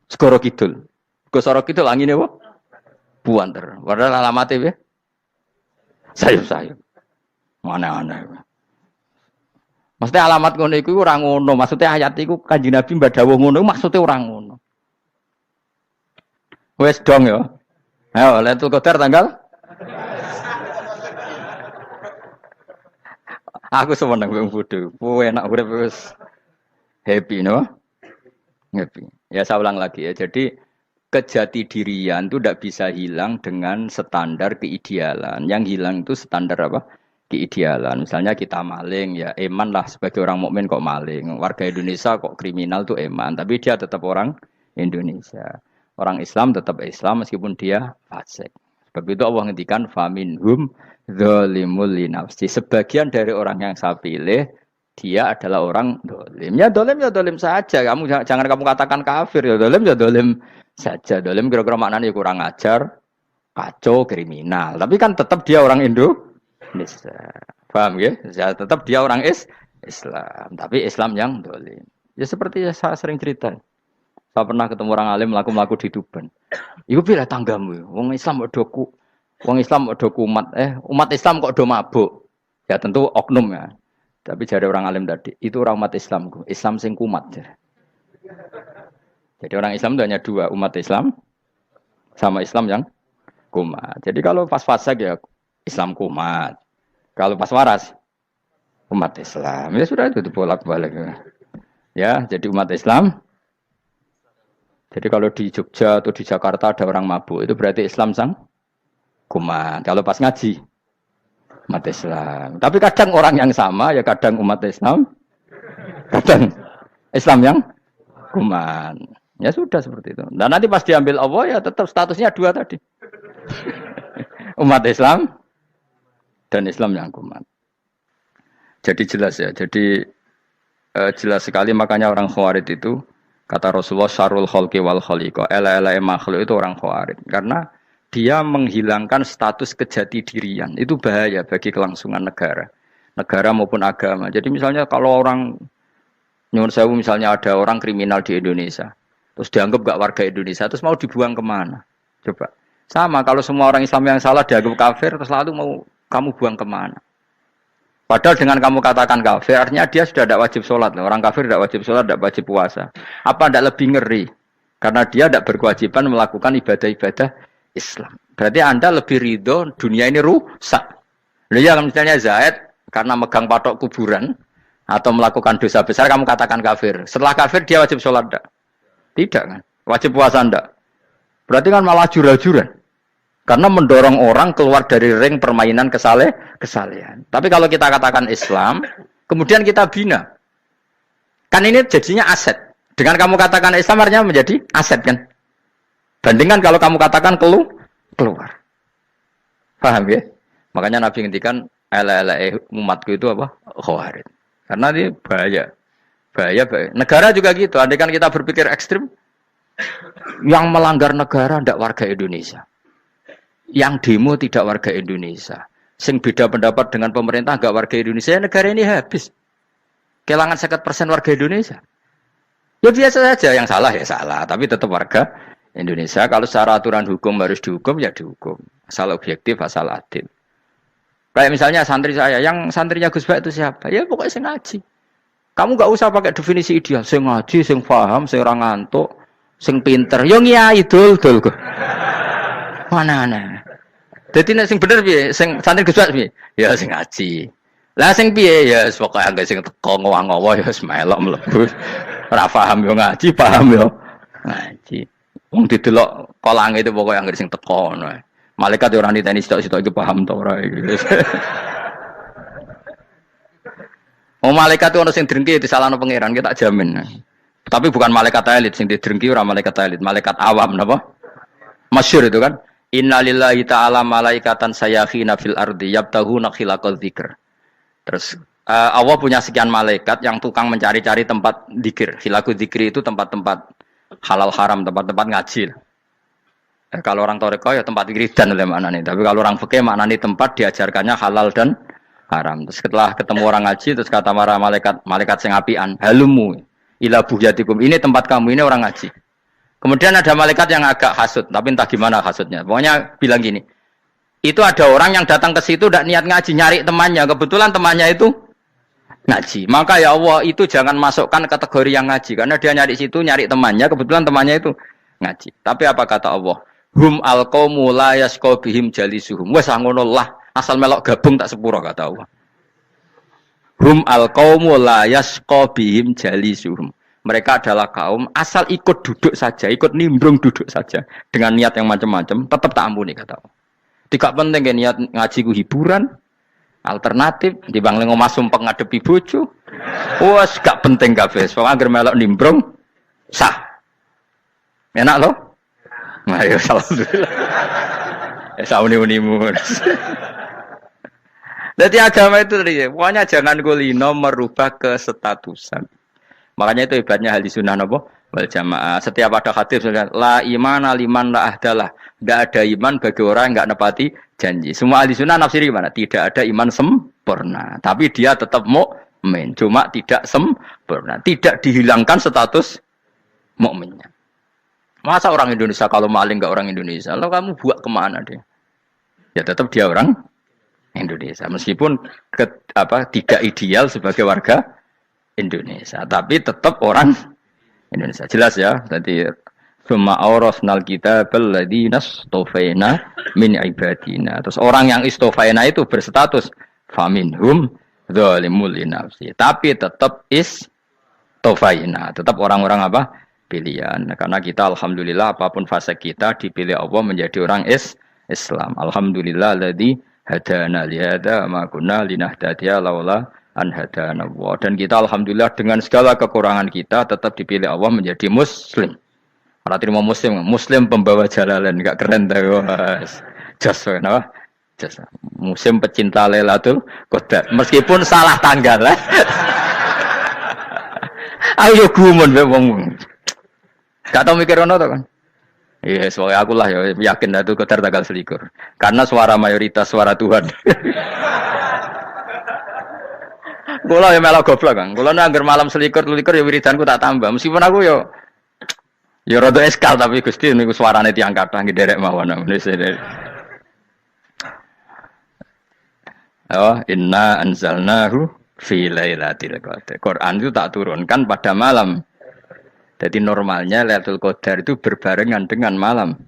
segoro kidul. Ke segoro kidul angine apa? Buanter. Padahal alamate piye? Sayup-sayup. Mana-mana. Maksudnya alamat ngono iku ora ngono, maksudnya ayat iku Kanjeng Nabi mbak dawuh ngono maksudnya ora ngono. Wes dong ya. Ayo Lailatul Qadar tanggal. Aku seneng wong bodho. Kowe enak urip wis happy no? Happy. Ya saya ulang lagi ya. Jadi kejati dirian itu tidak bisa hilang dengan standar keidealan. Yang hilang itu standar apa? Keidealan. Misalnya kita maling ya eman lah sebagai orang mukmin kok maling. Warga Indonesia kok kriminal tuh eman, tapi dia tetap orang Indonesia. Orang Islam tetap Islam meskipun dia fasik. Sebab itu Allah ngendikan faminhum Zalimul li nafsi. Sebagian dari orang yang saya pilih dia adalah orang dolim. Ya dolim saja. Kamu jangan kamu katakan kafir ya dolim saja. Dolim kira-kira maknanya kurang ajar, kacau, kriminal. Tapi kan tetap dia orang Indonesia. Paham ya? Ya tetap dia orang Islam. Tapi Islam yang dolim. Ya seperti saya sering cerita. Saya pernah ketemu orang alim melaku di Tuban. Iku pilih tanggamu. Wong Islam doku. Wong Islam kok do kumat, umat Islam kok do mabuk. Ya tentu oknum ya. Tapi jari orang alim tadi, itu orang umat Islam. Islam sing kumat. Jadi orang Islam itu hanya dua, umat Islam sama Islam yang kumat. Jadi kalau pas fasik ya Islam kumat. Kalau pas waras umat Islam. Ya sudah itu bolak-balik. Ya, jadi umat Islam. Jadi kalau di Jogja atau di Jakarta ada orang mabuk, itu berarti Islam sang kumat. Kalau pas ngaji umat Islam. Tapi kadang orang yang sama ya kadang umat Islam, kadang Islam yang kumat. Ya sudah seperti itu. Dan nanti pas diambil Allah ya tetap statusnya dua tadi. Umat Islam dan Islam yang kumat. Jadi jelas ya. Jadi jelas sekali makanya orang Khawarij itu kata Rasulullah syarrul khalqi wal khaliqa. Ela makhluk itu orang Khawarij. Karena dia menghilangkan status kejati dirian. Itu bahaya bagi kelangsungan negara maupun agama. Jadi misalnya kalau orang nyuwun sewu misalnya ada orang kriminal di Indonesia, terus dianggap gak warga Indonesia, terus mau dibuang kemana? Coba. Sama kalau semua orang Islam yang salah dianggap kafir, terus lalu mau kamu buang kemana? Padahal dengan kamu katakan kafir, artinya dia sudah tidak wajib sholat. Orang kafir tidak wajib sholat, tidak wajib puasa. Apa tidak lebih ngeri? Karena dia tidak berkewajiban melakukan ibadah-ibadah Islam. Berarti Anda lebih ridho dunia ini rusak. Ya misalnya Zaid karena megang patok kuburan atau melakukan dosa besar kamu katakan kafir. Setelah kafir dia wajib sholat enggak? Tidak kan? Wajib puasa enggak? Berarti kan malah jura-juran. Karena mendorong orang keluar dari ring permainan kesalehan. Tapi kalau kita katakan Islam, kemudian kita bina. Kan ini jadinya aset. Dengan kamu katakan Islam artinya menjadi aset kan? Bandingkan kalau kamu katakan keluar. Paham ya? Makanya Nabi ngendikan ala-ala umatku itu apa? Khawarij. Karena ini bahaya. Bahaya. Negara juga gitu. Andai kan kita berpikir ekstrim, yang melanggar negara tidak warga Indonesia. Yang demo tidak warga Indonesia. Sing beda pendapat dengan pemerintah enggak warga Indonesia, negara ini habis. Kehilangan 50% warga Indonesia. Ya biasa saja, yang salah ya salah, tapi tetap warga Indonesia. Kalau secara aturan hukum harus dihukum ya dihukum. Asal objektif, asal adil. Kayak misalnya santri saya, yang santrinya Gus Bak itu siapa? Ya pokoknya sing ngaji. Kamu enggak usah pakai definisi ideal, sing ngaji, sing paham, sing ora ngantuk, sing pinter. Yo ngiyai dul kok. Mana. Dadi nek sing bener piye? Sing santri Gus Bak piye? Ya sing ngaji. Lah sing piye? Ya pokoke anggo sing teko ngowah-ngowah ya wis melok mlebu. Ora paham yo ngaji, paham yo ngaji. Wong didelok kolange itu pokoke anggo sing teko ngono. Malaikat yo ora niteni sitok-sitok iki paham ta ora iki. Oh malaikat itu ono sing drengki disalahno pangeran, kita jamin. Tapi bukan malaikat elit sing didrengki ora malaikat elit, malaikat awam napa? Masyhur itu kan. Innalillahi ta'ala malaikatan sayakhina fil ardi yabtaghuna khilaqal dzikr. Terus Allah punya sekian malaikat yang tukang mencari-cari tempat dzikir. Khilaqul dzikri itu tempat-tempat halal haram, tempat-tempat ngaji. Kalau orang toreko ya tempat wiridan oleh maknanya. Tapi kalau orang fikih maknanya tempat diajarkannya halal dan haram. Terus setelah ketemu orang ngaji terus kata para malaikat sing apian, halumu ila buhyatikum. Ini tempat kamu, ini orang ngaji. Kemudian ada malaikat yang agak hasud, tapi entah gimana hasudnya. Pokoknya bilang gini, itu ada orang yang datang ke situ tidak niat ngaji, nyari temannya. Kebetulan temannya itu ngaji. Maka ya Allah itu jangan masukkan kategori yang ngaji. Karena dia nyari situ, nyari temannya. Kebetulan temannya itu ngaji. Tapi apa kata Allah? Hum alqaumu la yasqa bihim jalisuhum. Wes ngono lah, asal melok gabung tak sepuro kata Allah. Hum alqaumu la yasqa bihim jalisuhum. Mereka adalah kaum asal ikut duduk saja, ikut nimbrung duduk saja dengan niat yang macam-macam, tetap tak ampuni kata Allah. Tidak penting kan niat ngaji ku hiburan, alternatif, dibang lengo masum pengadepi bojo. Wes gak penting kabeh. Pokoke anggere melok nimbrung sah. Enak loh? Nah, ya alhamdulillah. Ya sauni-unimu. Jadi agama itu tadi, pokoknya jangan kulino merubah kestatusan. Makanya itu hebatnya ahli sunnah nopo wal jamaah. Setiap ada hadis la iman liman la ahdalah. Tidak ada iman bagi orang yang nggak nepati janji. Semua ahli sunnah nafsiri gimana? Tidak ada iman sempurna, tapi dia tetap mukmin. Cuma tidak sempurna, tidak dihilangkan status mukminnya. Masa orang Indonesia kalau maling nggak orang Indonesia? Lalu kamu buat kemana dia? Ya tetap dia orang Indonesia, meskipun tidak ideal sebagai warga Indonesia, tapi tetap orang Indonesia. Jelas ya. Tadi summa aurasnal kitabal ladzina istofaina min ibadina. Terus orang yang istofaina itu berstatus faminhum zalimul linafsi. Tapi tetap istofaina, tetap orang-orang apa? Pilihan. Karena kita alhamdulillah apapun fase kita dipilih Allah menjadi orang Islam. Alhamdulillah alladzi hadana lihada ma kunna linahtadiya laula an hadana Allah. Dan kita alhamdulillah dengan segala kekurangan kita tetap dipilih Allah menjadi muslim. Ora terima muslim pembawa jalalan, enggak keren ta, Mas. Jas kenapa? Jas. Muslim pecinta Lailatul Qadar. Meskipun salah tanggal. Ayo gumun wae wong. Gak tau mikir ono to kan? Iya, soalnya aku lah ya yakin Lailatul Qadar tanggal 21. Karena suara mayoritas suara Tuhan. Kula ya melok goblok kan. Kula nek anggar malam 21 ya wiridanku tak tambah. Meskipun aku ya rada eskal tapi Gusti niku suarane tiyang kathah nggih derek mawon. Oh, inna anzalnahu fi lailatul qadar. Quran itu tak turunkan pada malam. Jadi normalnya Lailatul Qadar itu berbarengan dengan malam.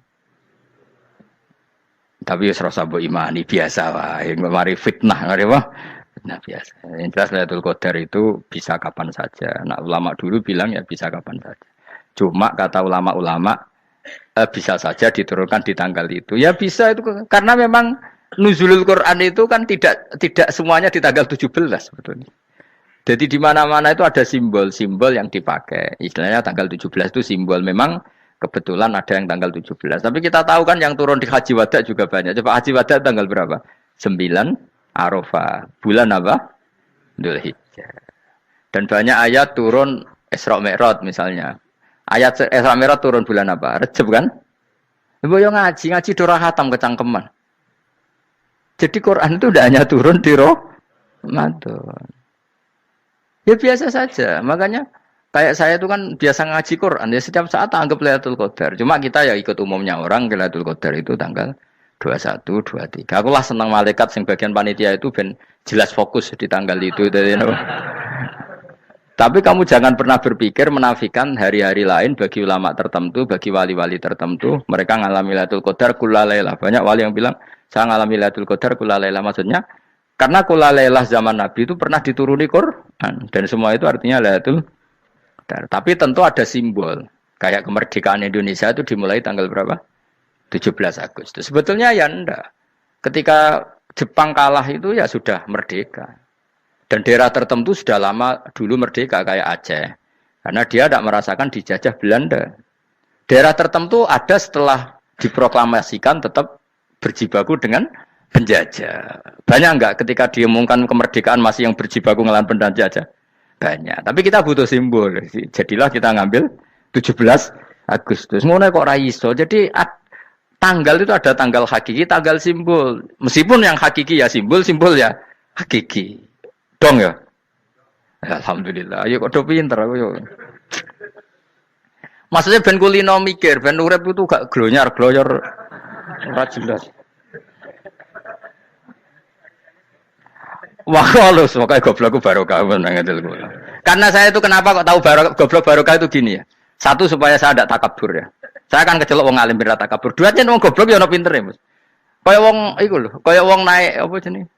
Tapi ya serasa mbok imani biasa wae. Mari fitnah ngene apa? Fitnah biasa. Yang jelas Lailatul Qadar itu bisa kapan saja. Nah, ulama dulu bilang ya bisa kapan saja. Cuma kata ulama-ulama bisa saja diturunkan di tanggal itu. Ya bisa itu karena memang nuzulul Quran itu kan tidak semuanya di tanggal 17 sebetulnya. Jadi di mana-mana itu ada simbol-simbol yang dipakai. Istilahnya tanggal 17 itu simbol. Memang kebetulan ada yang tanggal 17. Tapi kita tahu kan yang turun di Haji Wada juga banyak. Coba Haji Wada tanggal berapa? 9 Arafah. Bulan apa? Dzulhijjah. Dan banyak ayat turun Isra Mi'raj misalnya. Ayat Isra Mi'raj turun bulan apa? Rejab kan? Ibu yang ngaji dora khatam kecangkeman. Jadi Quran itu tidak hanya turun di Ramadan. Ya biasa saja, makanya kayak saya itu kan biasa ngaji Quran, ya setiap saat anggap Lailatul Qadar. Cuma kita ya ikut umumnya orang, Lailatul Qadar itu tanggal 21, 23. Aku lah senang malaikat sing bagian panitia itu ben jelas fokus di tanggal itu. Tapi kamu jangan pernah berpikir menafikan hari-hari lain bagi ulama tertentu, bagi wali-wali tertentu. Mereka ngalami Lailatul Qadar kullailah. Banyak wali yang bilang, saya ngalami Lailatul Qadar kullailah. Maksudnya, karena kullailah zaman Nabi itu pernah dituruni Quran. Dan semua itu artinya Lailatul Qadar. Tapi tentu ada simbol. Kayak kemerdekaan Indonesia itu dimulai tanggal berapa? 17 Agustus. Sebetulnya ya enggak. Ketika Jepang kalah itu ya sudah merdeka. Dan daerah tertentu sudah lama dulu merdeka kayak Aceh. Karena dia tidak merasakan dijajah Belanda. Daerah tertentu ada setelah diproklamasikan tetap berjibaku dengan penjajah. Banyak enggak ketika diumumkan kemerdekaan masih yang berjibaku ngelawan penjajah? Banyak. Tapi kita butuh simbol. Jadilah kita ngambil 17 Agustus. Ngono kok ra iso. Jadi tanggal itu ada tanggal hakiki, tanggal simbol. Meskipun yang hakiki ya simbol ya hakiki. Dong ya. Alhamdulillah. Ayo kok do pinter aku yo. Maksudnya ben kulino mikir, ben urip itu gak gloyor ora jelas. Wah, halus, makanya goblokku barokah menangatil gue. Karena saya itu kenapa kok tahu goblok barokah itu gini ya. Satu supaya saya tidak takabur ya. Saya akan kecelok wong alim berat takabur. Dua aja wong goblok ya ono pinter ya, Mas. Kaya wong iku lho, kaya wong naik apa jenenge?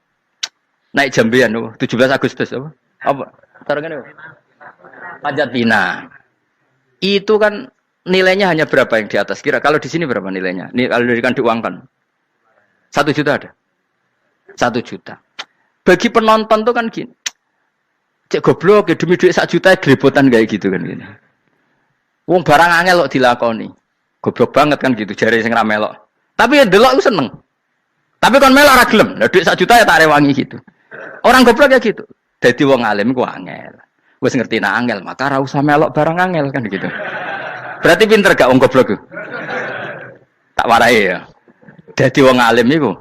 Naik jambian lho, 17 Agustus apa? Apa? Tarengane. Panjat Pinang. Itu kan nilainya hanya berapa yang di atas kira? Kalau di sini berapa nilainya? Nih kalau diberikan diuangkan. 1 juta ada. 1 juta. Bagi penonton tuh kan gini. Cek goblok ya demi duit 1 juta glebotan kayak gitu kan gini. Wong barang angel kok dilakoni. Goblok banget kan gitu jare sing ra melok. Tapi ya delok ku seneng. Tapi kon melok ra gelem. Lah duit 1 juta ya tak rewangi gitu. Orang goblok ya gitu. Dadi wong alim ku angel. Wis ngerti nak angel, maka ra usah melok barang angel kan gitu. Berarti pinter gak wong goblok ku? Tak warai ya. Dadi wong alim iku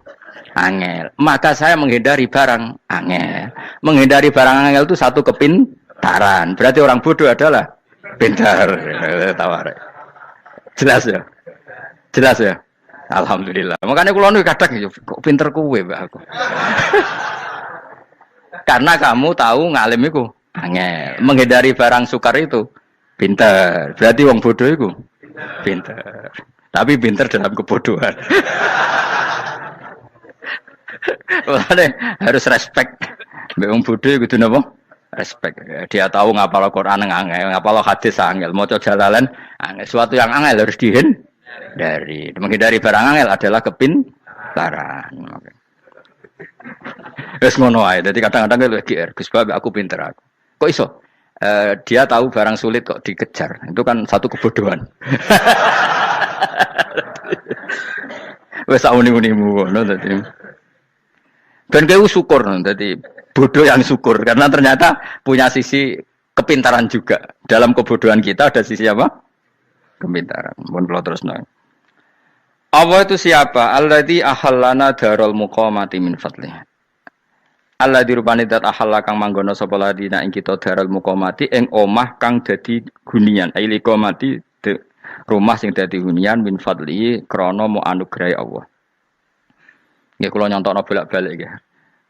angel. Maka saya menghindari barang angel. Menghindari barang angel itu satu kepintaran. Berarti orang bodoh adalah pintar. Tawarai. Jelas ya? Jelas ya? Alhamdulillah. Makanya kula nu kadang kok pinter kowe, Mbak aku. Karena kamu tahu ngalim iku angel. Menghindari barang sukar itu pintar. Berarti wong bodoh iku pintar. Tapi pintar dalam kebodohan. Makanya harus respect. Mbak wong bodoh kudu napa? Respect. Dia tahu ngapal Quran angel, ngapal hadis angel, maca jalalan angel. Suatu yang angel harus dihindari. Menghindari barang angel adalah kepintaran. Wes ngono ae. Dadi kadang-kadang lho GR, Gus Bab aku pinter aku. Kok iso? Dia tahu barang sulit kok dikejar. Itu kan satu kebodohan. Wes uni-unimu ngono dadi. Ben kowe syukur dadi bodoh yang syukur karena ternyata punya sisi kepintaran juga. Dalam kebodohan kita ada sisi apa? Kepintaran. Mun kula terusno. Allah itu siapa? Alladzi ahallana darul muqamati min fadlih. Alladzi rupane dat ahalla kang manggono sapa ladina ing kita darul muqamati ing omah kang dadi hunian. Aili qamati rumah sing dadi hunian min fadli krana mu anugrahi Allah. Nggih kula nyontokno bolak-balik nggih.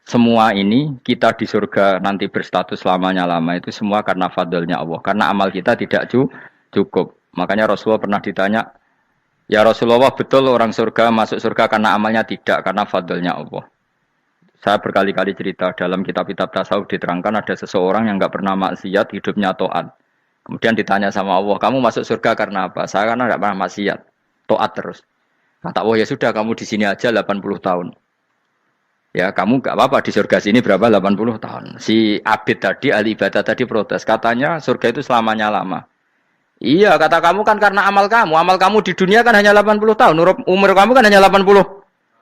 Semua ini kita di surga nanti berstatus lamanya-lama itu semua karena fadlnya Allah. Karena amal kita tidak cukup. Makanya Rasulullah pernah ditanya, "Ya Rasulullah, betul orang surga masuk surga karena amalnya tidak karena fadlnya Allah?" Saya berkali-kali cerita dalam kitab-kitab tasawuf diterangkan ada seseorang yang enggak pernah maksiat, hidupnya taat. Kemudian ditanya sama Allah, "Kamu masuk surga karena apa?" "Saya karena enggak pernah maksiat, taat terus." Kata Allah, "Ya sudah, kamu di sini aja 80 tahun." Ya, kamu enggak apa-apa di surga sini berapa 80 tahun. Si Abid tadi, ahli ibadah tadi protes. Katanya surga itu selamanya lama. Iya, kata kamu kan karena amal kamu. Amal kamu di dunia kan hanya 80 tahun. Umur kamu kan hanya 80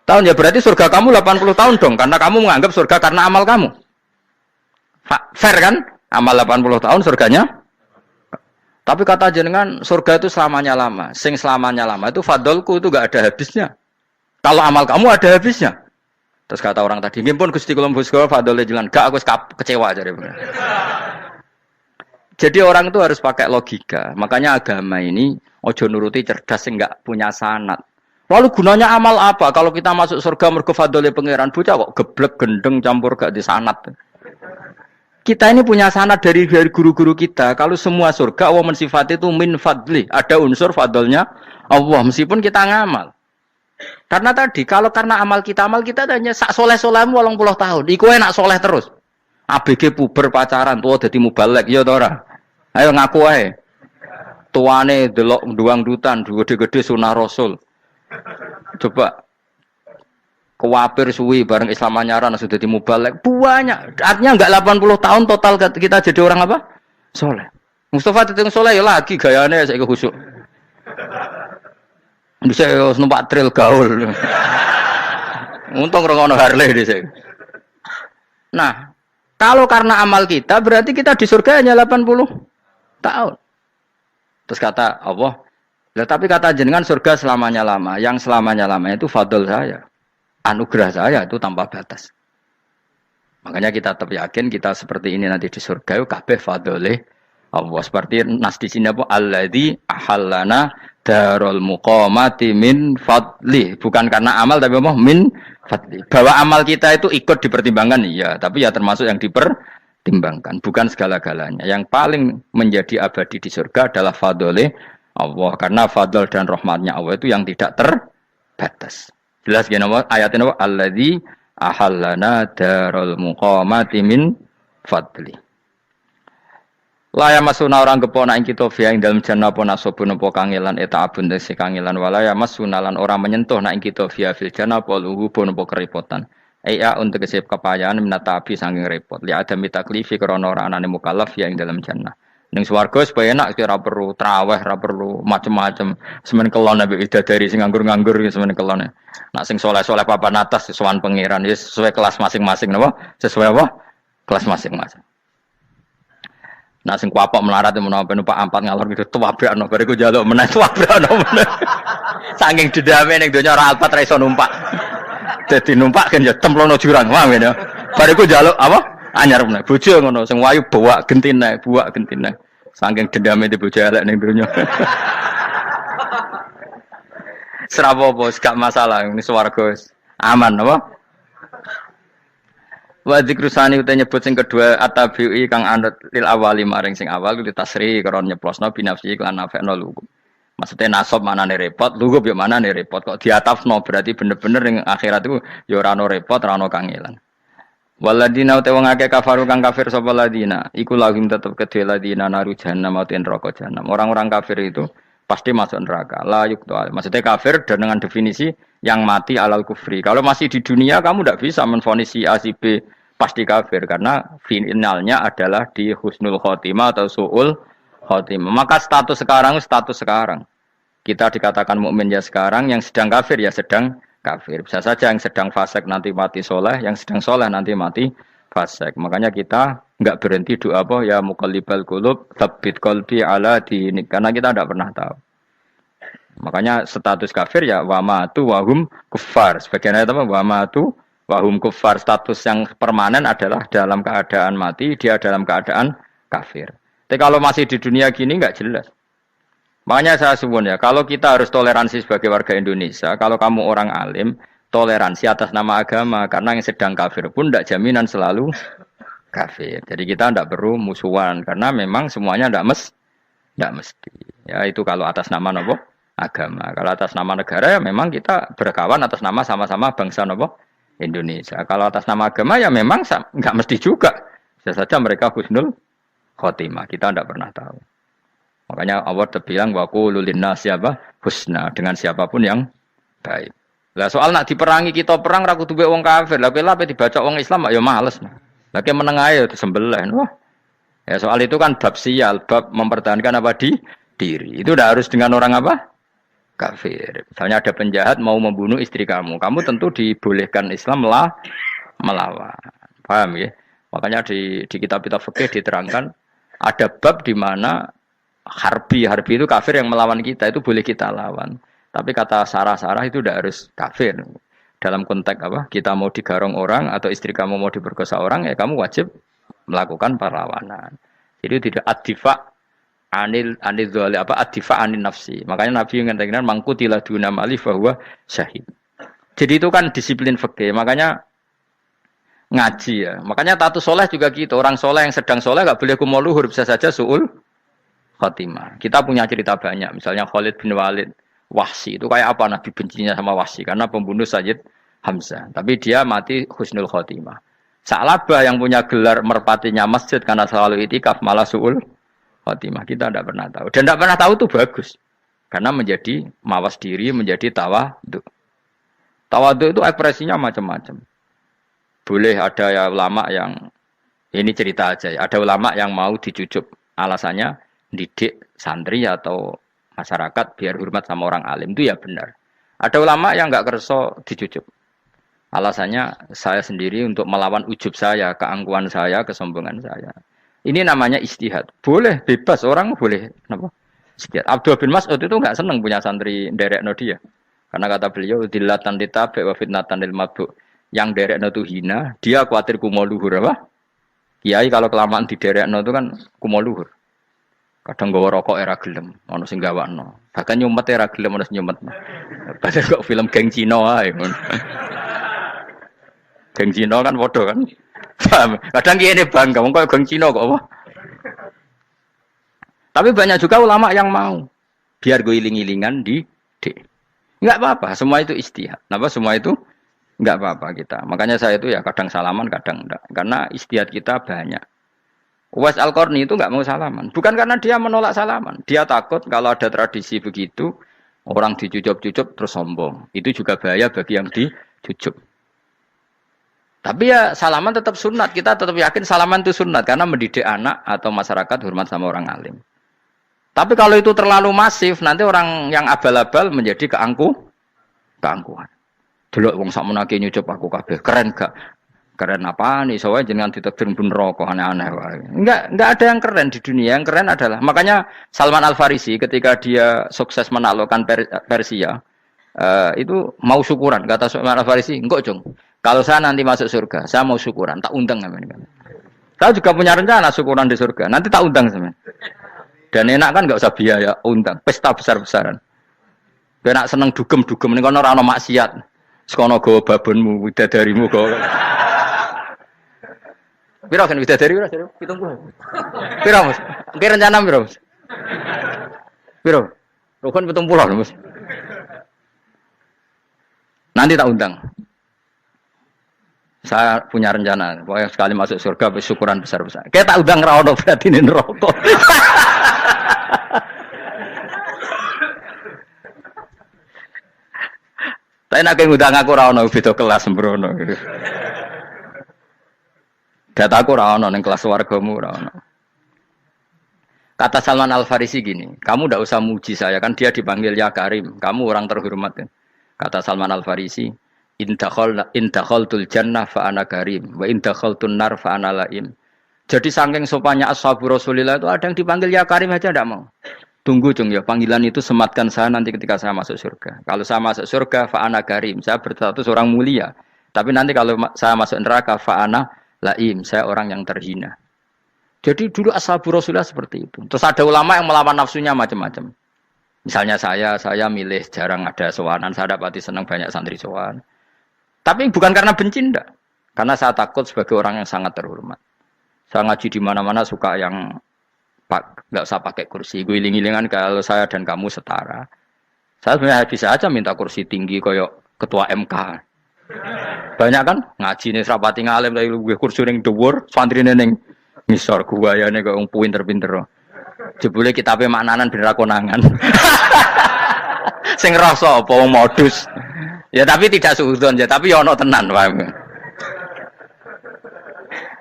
tahun. Ya berarti surga kamu 80 tahun dong. Karena kamu menganggap surga karena amal kamu. Fair kan? Amal 80 tahun surganya. Tapi kata jenengan surga itu selamanya lama. Sing selamanya lama itu fadolku itu enggak ada habisnya. Kalau amal kamu ada habisnya. Terus kata orang tadi, "Ngimpun Gusti kula mbusga fadhole jalan." Gak, aku kecewa jare. Jadi orang itu harus pakai logika. Makanya agama ini ojo nuruti cerdas sing enggak punya sanad. Lalu gunanya amal apa? Kalau kita masuk surga mergo fadhole pangeran, bocah kok geblek gendeng campur gak di sanad. Kita ini punya sanad dari guru-guru kita. Kalau semua surga Allah mensifati itu min fadli, ada unsur fadlnya Allah meskipun kita ngamal. Karena tadi, kalau karena amal kita hanya sak soleh-solehmu 80 tahun. Iku enak soleh terus. ABG puber pacaran, tua dadi mubalek, ya ta ora? Ayo ngaku ae. Tuane delok duang dutan, gede-gede sunah Rasul. Coba kuwapir suwi bareng Islam anyaran sudah dadi mubalek. Banyak. Artinya enggak 80 tahun total kita jadi orang apa? Soleh. Mustafa teteng soleh ya lagi gayane saiki khusuk. Bisa numpak trail gaul. Untung rengono Harley dhisik. Nah, kalau karena amal kita berarti kita di surga hanya 80 tahun. Terus kata Allah, "Lah tapi kata jenengan surga selamanya lama. Yang selamanya lama itu fadl saya. Anugerah saya itu tanpa batas." Makanya kita tetap yakin kita seperti ini nanti di surga itu kabeh fadlih Allah. Seperti nas di sini apa? Alladzi ahallana darul muqamati min fadli. Bukan karena amal tapi apa? Min fadli. Bahwa amal kita itu ikut dipertimbangkan, iya. Tapi ya termasuk yang dipertimbangkan. Bukan segala-galanya. Yang paling menjadi abadi di surga adalah fadlih Allah. Karena fadl dan rahmatnya Allah itu yang tidak terbatas. Jelas gini ayatnya apa? Alladzi ahallana darul muqamati min fadli. Laya masuna orang kepona ing kita via ing dalam jannah pona sobun apa kangelan eta abun desi kangelan walaya masuna lan orang menyentuh nak ing kita via fil jannah apa luhu pun apa kerepotan. Aya untuk kesep kepayaan minata api saking repot. Li ada mitaklifi krana ora anane mukallaf via ing dalam jannah. Ning swarga supaya enak ora perlu traweh, ora perlu macem-macem. Semen kelon ambek widadari sing nganggur-nganggur semen kelon. Nak sing saleh-saleh papan atas sowan pangeran ya sesuai kelas masing-masing napa? Sesuai apa? Kelas masing-masing. Nah sing kuapok melarat menawa numpak ampat ngalor gitu tuwabrakno bariku njaluk meneh tuwabrakno meneh. Saking dendame ning donya ora alpat ra iso numpak. Dadi numpak kan ya templono jurang wae ngene. Bariku njaluk apa? Anyar meneh. Bojo ngono sing wayu buak gentine. Saking dendame di bojo elek ning donya. Serapopo gak masalah ini swarga aman apa? Wa dzikrusani uta nyebut sing kedua atabi'i kang anut lil awali maring sing awal kudu tasri karo nyeplosno binafsi lan nafekno lugu. Maksudnya nasab manane repot, lugu yo manane repot kok diatafno berarti bener-bener ning akhirat iku yo ora ono repot, ora ono kangelan. Waladina uta wong akeh kafaru kang kafir sapa ladina, iku lahum tetep kedhe ladina naru jahannam atau neraka jahannam. Orang-orang kafir itu pasti masuk neraka. La yuqtal. Maksudnya kafir dan dengan definisi yang mati alal kufri. Kalau masih di dunia kamu tidak bisa menvonis si A si B pasti kafir karena finalnya adalah di husnul khotimah atau suul khotimah. Maka status sekarang. Kita dikatakan mukmin ya sekarang, yang sedang kafir ya sedang kafir. Bisa saja yang sedang fasik nanti mati soleh, yang sedang soleh nanti mati fasik. Makanya kita enggak berhenti doa apa ya muqallibal qulub tsabbit qalbi ala dinik karena kita tidak pernah tahu. Makanya status kafir ya wa matu wa hum kuffar. Sebagian ayat apa wa matu wa hum kuffar, status yang permanen adalah dalam keadaan mati, dia dalam keadaan kafir. Tapi kalau masih di dunia gini enggak jelas. Makanya saya suwun ya, kalau kita harus toleransi sebagai warga Indonesia, kalau kamu orang alim, toleransi atas nama agama karena yang sedang kafir pun tidak jaminan selalu kafir. Jadi kita tidak perlu musuhan karena memang semuanya tidak mesti. Ya itu kalau atas nama nopo agama. Kalau atas nama negara ya memang kita berkawan atas nama sama-sama bangsa nopo Indonesia. Kalau atas nama agama ya memang nggak mesti juga. Bisa saja mereka husnul khotimah. Kita tidak pernah tahu. Makanya Allah terbilang wa qulu linnasi apa husna dengan siapapun yang baik. Lah soal nak diperangi kita perang ra kudu wong kafir. Lah kowe lape dibaca wong Islam ya males. Lah ki meneng ae disembelih. Wah. Ya soal itu kan bab sial, bab mempertahankan apa di diri. Itu udah harus dengan orang apa? Kafir. Misalnya ada penjahat mau membunuh istri kamu. Kamu tentu dibolehkan Islam melawan. Paham ya? Makanya di kitab-kitab fikih diterangkan ada bab di mana harbi itu kafir yang melawan kita itu boleh kita lawan. Tapi kata sarah-sarah itu tidak harus kafir. Dalam konteks apa? Kita mau digarong orang atau istri kamu mau diperkosa orang, ya kamu wajib melakukan perlawanan. Jadi tidak adifa anil dzali apa adifa anil nafsi. Makanya Nabi mengatakan mangkutilah duna mali bahwa syahid. Jadi itu kan disiplin fikih. Makanya ngaji ya. Makanya tatu soleh juga gitu. Orang soleh yang sedang soleh nggak boleh kumul luhur, bisa saja suul khotimah. Kita punya cerita banyak. Misalnya Khalid bin Walid, Wahsi itu kayak apa Nabi bencinya sama Wahsi karena pembunuh Sayyid Hamzah. Tapi dia mati husnul khotimah. Sa'labah yang punya gelar merpatinya masjid karena selalu itikaf malah suul khotimah. Kita tidak pernah tahu. Dan tidak pernah tahu itu bagus. Karena menjadi mawas diri, menjadi tawadhu. Tawadhu itu ekspresinya macam-macam. Boleh ada ya ulama yang ini cerita aja ya. Ada ulama yang mau dicucup. Alasannya didik santri atau masyarakat biar hormat sama orang alim itu ya benar. Ada ulama yang enggak kerso dicucup. Alasannya saya sendiri untuk melawan ujub saya, keangkuhan saya, kesombongan saya. Ini namanya ijtihad. Boleh bebas orang boleh kenapa? Ijtihad. Abdul bin Mas'ud itu enggak senang punya santri nderekno dia. Karena kata beliau dillatan ditabe wa fitnatan lil mabdu. Yang derekno itu hina, dia khawatir kumo luhur apa? Kiai kalau kelamaan di derekno itu kan kumo luhur. Kadang gawa rokok era gelem, ono sing gawakno. Bahkan nyumet era gelem ono sing nyumet. Padahal kok film geng Cina ae ngono. Geng Cina kan padha kan. Kadang kene bangga wong kok geng Cina kok apa? Tapi banyak juga ulama yang mau biar gue iling-ilingan di enggak apa-apa, semua itu ijtihad. Napa semua itu enggak apa-apa kita. Makanya saya itu ya kadang salaman, kadang enggak. Karena ijtihad kita banyak. Uwais Al-Qarni itu enggak mau salaman. Bukan karena dia menolak salaman. Dia takut kalau ada tradisi begitu, orang dicucup-cucup terus sombong. Itu juga bahaya bagi yang dicucup. Tapi ya salaman tetap sunat. Kita tetap yakin salaman itu sunat karena mendidik anak atau masyarakat hormat sama orang alim. Tapi kalau itu terlalu masif, nanti orang yang abal-abal menjadi keangkuhan. Delok wong sakmenake nyucup aku kabeh. Keren gak? Keren apa nih? Soalnya jenengan ditakdir pun rokok aneh-aneh. Enggak ada yang keren di dunia. Yang keren adalah makanya Salman Al Farisi ketika dia sukses menaklukkan Persia, itu mau syukuran. Kata Salman Al Farisi, enggak Jong. Kalau saya nanti masuk surga, saya mau syukuran, tak undang namanya. Saya juga punya rencana syukuran di surga. Nanti tak undang sama. Dan enak kan enggak usah biaya undang, pesta besar-besaran. Enak seneng dugem-dugem ning kono ora ono maksiat. Sekono go babonmu, widadarimu go. Piro kan widadari ora 70. Piro Mas? Ki rencana piro Mas? Piro? Rukun 70 Mas. Nanti tak undang. Saya punya rencana, pokoknya sekali masuk surga syukuran besar-besar. Kayak tak undang ra ono berarti ning neraka. Tapi nek ngundang aku ra ono beda kelas sembrono. Dataku ra ono ning kelas wargamu ra ono. Kata Salman Al Farisi gini, kamu ndak usah muji saya kan dia dipanggil ya Karim, kamu orang terhormat. Kata Salman Al Farisi, in dakhaltul jannah fa ana karim wa in dakhaltun nar fa ana laim. Jadi saking sopannya ashabu Rasulillah itu ada yang dipanggil ya Karim aja enggak mau. Tunggu Jung ya, panggilan itu sematkan saya nanti ketika saya masuk surga. Kalau saya masuk surga fa ana karim, saya berstatus orang mulia. Tapi nanti kalau saya masuk neraka fa ana laim, saya orang yang terhina. Jadi dulu ashabu Rasulillah seperti itu. Terus ada ulama yang melawan nafsunya macam-macam. Misalnya saya milih jarang ada sowanan, saya dapati senang banyak santri sowan. Tapi bukan karena benci enggak. Karena saya takut sebagai orang yang sangat terhormat. Saya ngaji di mana-mana suka yang enggak usah pakai kursi. Guling-gilingan kalau saya dan kamu setara. Saya sebenarnya bisa aja minta kursi tinggi koyok ketua MK. Banyak kan ngaji nih serapati ngalim tapi gue kursi ning dhuwur, santrine ning ngisor guayane kok wong pinter-pinter. Jebule kitabe maknanan ben ra konangan. Sing rasa apa wong modus. Ya tapi tidak suudzon ya, tapi ono tenan paham.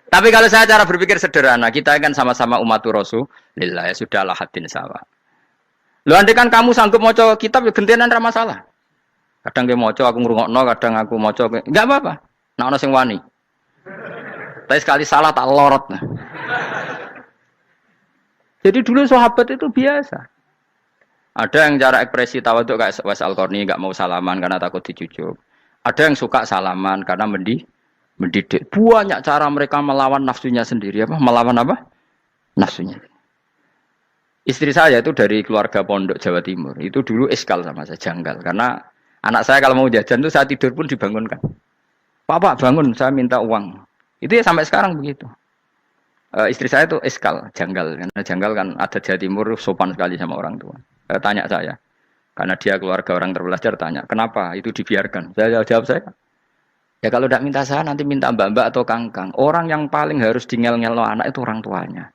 Tapi kalau saya cara berpikir sederhana, kita kan sama-sama umatur Rasulillah ya sudahlah hadin sawa. Lho andai kan kamu sanggup maca kitab ya gentenan ra masalah. Kadang ge maca aku ngrungokno, kadang aku maca enggak apa-apa. Nek ana sing wani. Tapi sekali salah tak lorot. Jadi dulu sahabat itu biasa. Ada yang cara ekspresi tawaduk kayak Wais Al-Qarni enggak mau salaman karena takut dicucuk. Ada yang suka salaman karena mendidik. Banyak cara mereka melawan nafsunya sendiri apa? Melawan apa? Nafsunya. Istri saya itu dari keluarga pondok Jawa Timur. Itu dulu eskal sama saya, janggal. Karena anak saya kalau mau jajan itu saya tidur pun dibangunkan. Pak bangun, saya minta uang. Itu ya sampai sekarang begitu. Istri saya itu eskal, janggal. Karena janggal kan ada Jawa Timur sopan sekali sama orang tua. Tanya saya. Karena dia keluarga orang terpelajar tanya, kenapa itu dibiarkan? Saya jawab saya. Ya kalau tidak minta saya nanti minta mbak-mbak atau kangkang. Orang yang paling harus dingel-ngelo anak itu orang tuanya.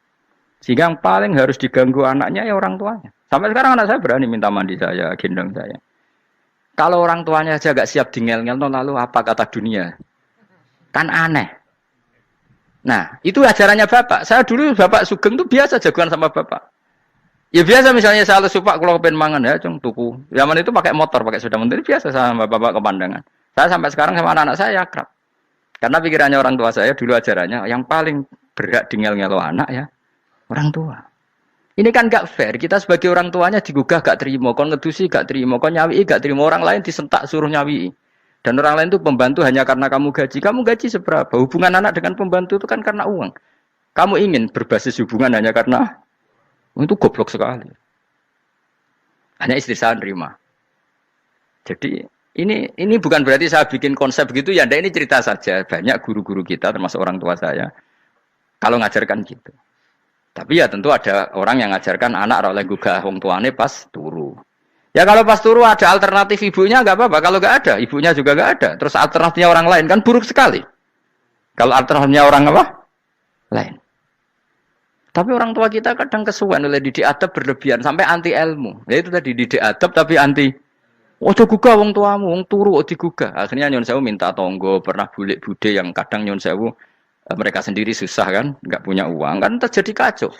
Sehingga yang paling harus diganggu anaknya ya orang tuanya. Sampai sekarang anak saya berani minta mandi saya, gendong saya. Kalau orang tuanya aja gak siap dingel-ngelo lalu apa kata dunia? Kan aneh. Nah, itu ajarannya bapak. Saya dulu bapak Sugeng itu biasa jagoan sama bapak. Ya biasa misalnya saya lesu pak kalau pengen mangan ya cung tuku. Zaman itu pakai motor, pakai sepeda motor biasa sama bapak kepandangan. Saya sampai sekarang sama anak-anak saya akrab. Karena pikirannya orang tua saya dulu ajarannya yang paling berhak dingel-ngelo anak ya orang tua. Ini kan gak fair. Kita sebagai orang tuanya digugah gak terima, kon ngedusi gak terima, kon nyawi gak terima, orang lain disentak suruh nyawi. Dan orang lain itu pembantu hanya karena kamu gaji. Kamu gaji seberapa? Hubungan anak dengan pembantu itu kan karena uang. Kamu ingin berbasis hubungan hanya karena itu goblok sekali. Hanya istri saya nerima. Jadi ini bukan berarti saya bikin konsep begitu ya. Ini cerita saja. Banyak guru-guru kita termasuk orang tua saya kalau ngajarkan gitu. Tapi ya tentu ada orang yang ngajarkan anak oleh gugah wong tuane pas turu. Ya kalau pas turu ada alternatif ibunya enggak apa-apa. Kalau enggak ada, ibunya juga enggak ada. Terus alternatifnya orang lain kan buruk sekali. Kalau alternatifnya orang apa? Lain. Tapi orang tua kita kadang kesuwen oleh didik adab berlebihan sampai anti ilmu. Ya itu tadi didik adab tapi anti Ojo gugah wong tuamu, wong turu kok digugah. Akhirnya nyun sewu minta tonggo, pernah bulik bude yang kadang nyun sewu mereka sendiri susah kan, nggak punya uang kan terjadi kacau.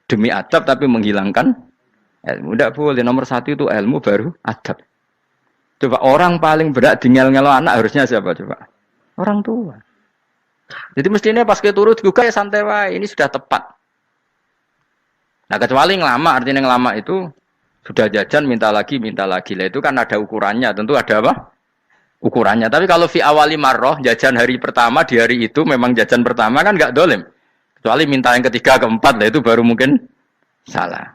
Demi adab tapi menghilangkan ilmu. Tidak boleh. Nomor satu itu ilmu baru adab. Coba orang paling berat tinggal-ngelo anak harusnya siapa coba? Orang tua. Jadi mestinya pas ke turu digugah ya santai wae. Ini sudah tepat. Nah kecuali ngelama, artinya ngelama itu sudah jajan minta lagi lah itu kan ada ukurannya, tentu ada apa? Ukurannya. Tapi kalau fi awali marroh jajan hari pertama di hari itu memang jajan pertama kan nggak dolim. Kecuali minta yang ketiga keempat lah itu baru mungkin salah.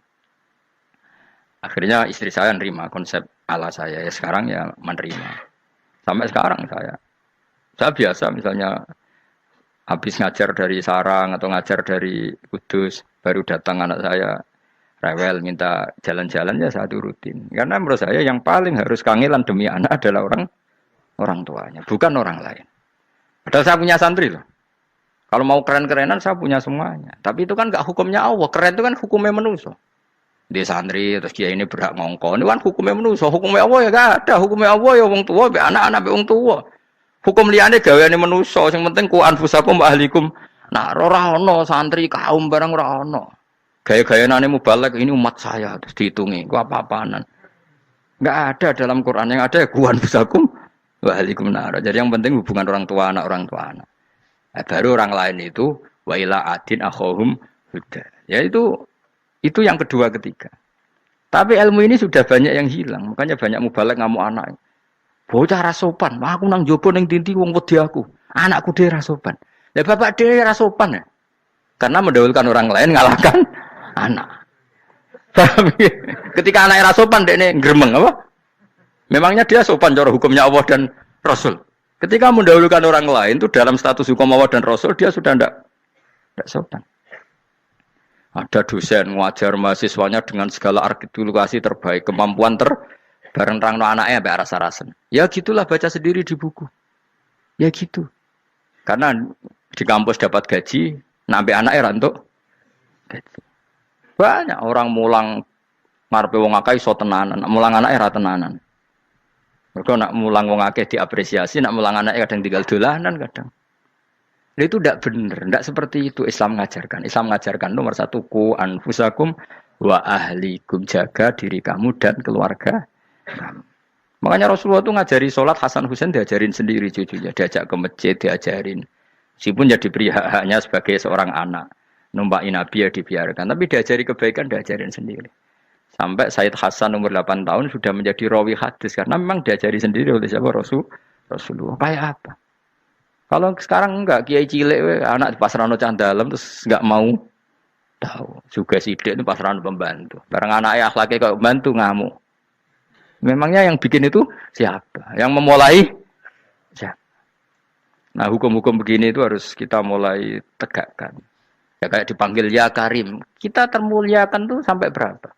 Akhirnya istri saya nerima konsep ala saya ya sekarang ya menerima. Sampai sekarang saya biasa misalnya habis ngajar dari Sarang atau ngajar dari Kudus baru datang anak saya rewel minta jalan-jalan ya saya turutin. Karena menurut saya yang paling harus kangelan demi anak adalah orang tuanya, bukan orang lain. Padahal saya punya santri loh. Kalau mau keren-kerenan saya punya semuanya. Tapi itu kan enggak hukumnya Allah. Keren itu kan hukumnya manusia. Dia santri terus dia ini berhak ngongkon. Itu kan hukumnya manusia. Hukumnya Allah ya enggak ada. Hukumnya Allah ya wong tua, be anak-anak be wong tua. Hukum liyane gaweane manusia, sing penting ku anfusakum wa ahlikum. Nah, ora ono santri kaum barang ora ono. Gaya-gayanane mubalek ini umat saya terus dihitungi. Ku apa-apaanan. Enggak ada dalam Quran, yang ada ya ku anfusakum wa ahlikum nar. Jadi yang penting hubungan orang tua anak. Nah, baru orang lain itu wa ila adin akhahum huda. Ya itu yang kedua ketiga. Tapi ilmu ini sudah banyak yang hilang. Makanya banyak mubalek ngamuk anak. Bocah ra sopan, aku nang jopo ning tinti wong wedi aku. Anakku dhewe ra sopan. Lah bapak dhewe ra sopan ya. Karena mendahulukan orang lain ngalahkan anak. Ketika anak ra sopan dekne gremeng apa? Memangnya dia sopan cara hukumnya Allah dan Rasul. Ketika mendahulukan orang lain itu dalam status hukum Allah dan Rasul dia sudah tidak sopan. Ada dosen ngajar mahasiswanya dengan segala artikulasi terbaik, kemampuan bareng terangno anaknya sampai rasa-rasen. Ya gitulah baca sendiri di buku. Ya gitu. Karena di kampus dapat gaji, nampe anaknya rantuk gaji. Banyak orang mulang ngarepe wong akeh iso tenanan, mulang anaknya ra tenanan. Mergo nak mulang wong akeh diapresiasi, nak mulang anaknya kadang tinggal dolanan kadang. Itu tidak benar, tidak seperti itu Islam mengajarkan. Islam mengajarkan nomor satu ku anfusakum wa ahlikum, jaga diri kamu dan keluarga. Makanya Rasulullah itu ngajari sholat, Hasan Husain diajarin sendiri cucunya, diajak ke masjid, diajarin. Meskipun jadi beri hak-haknya sebagai seorang anak, numpakin Nabi ya dibiarkan, tapi diajari kebaikan diajarin sendiri. Sampai Sayyid Hasan umur 8 tahun sudah menjadi rawi hadis karena memang diajari sendiri oleh siapa Rasulullah. Kayak apa? Kalau sekarang enggak, kiai cilik anak di pasrano candalem terus enggak mau tahu. Juga sidik itu pasrano pembantu. Barang anaknya akhlaknya kayak pembantu ngamuk. Memangnya yang bikin itu siapa? Yang memulai siapa? Nah hukum-hukum begini itu harus kita mulai tegakkan. Ya kayak dipanggil ya Karim. Kita termuliakan tuh sampai berapa?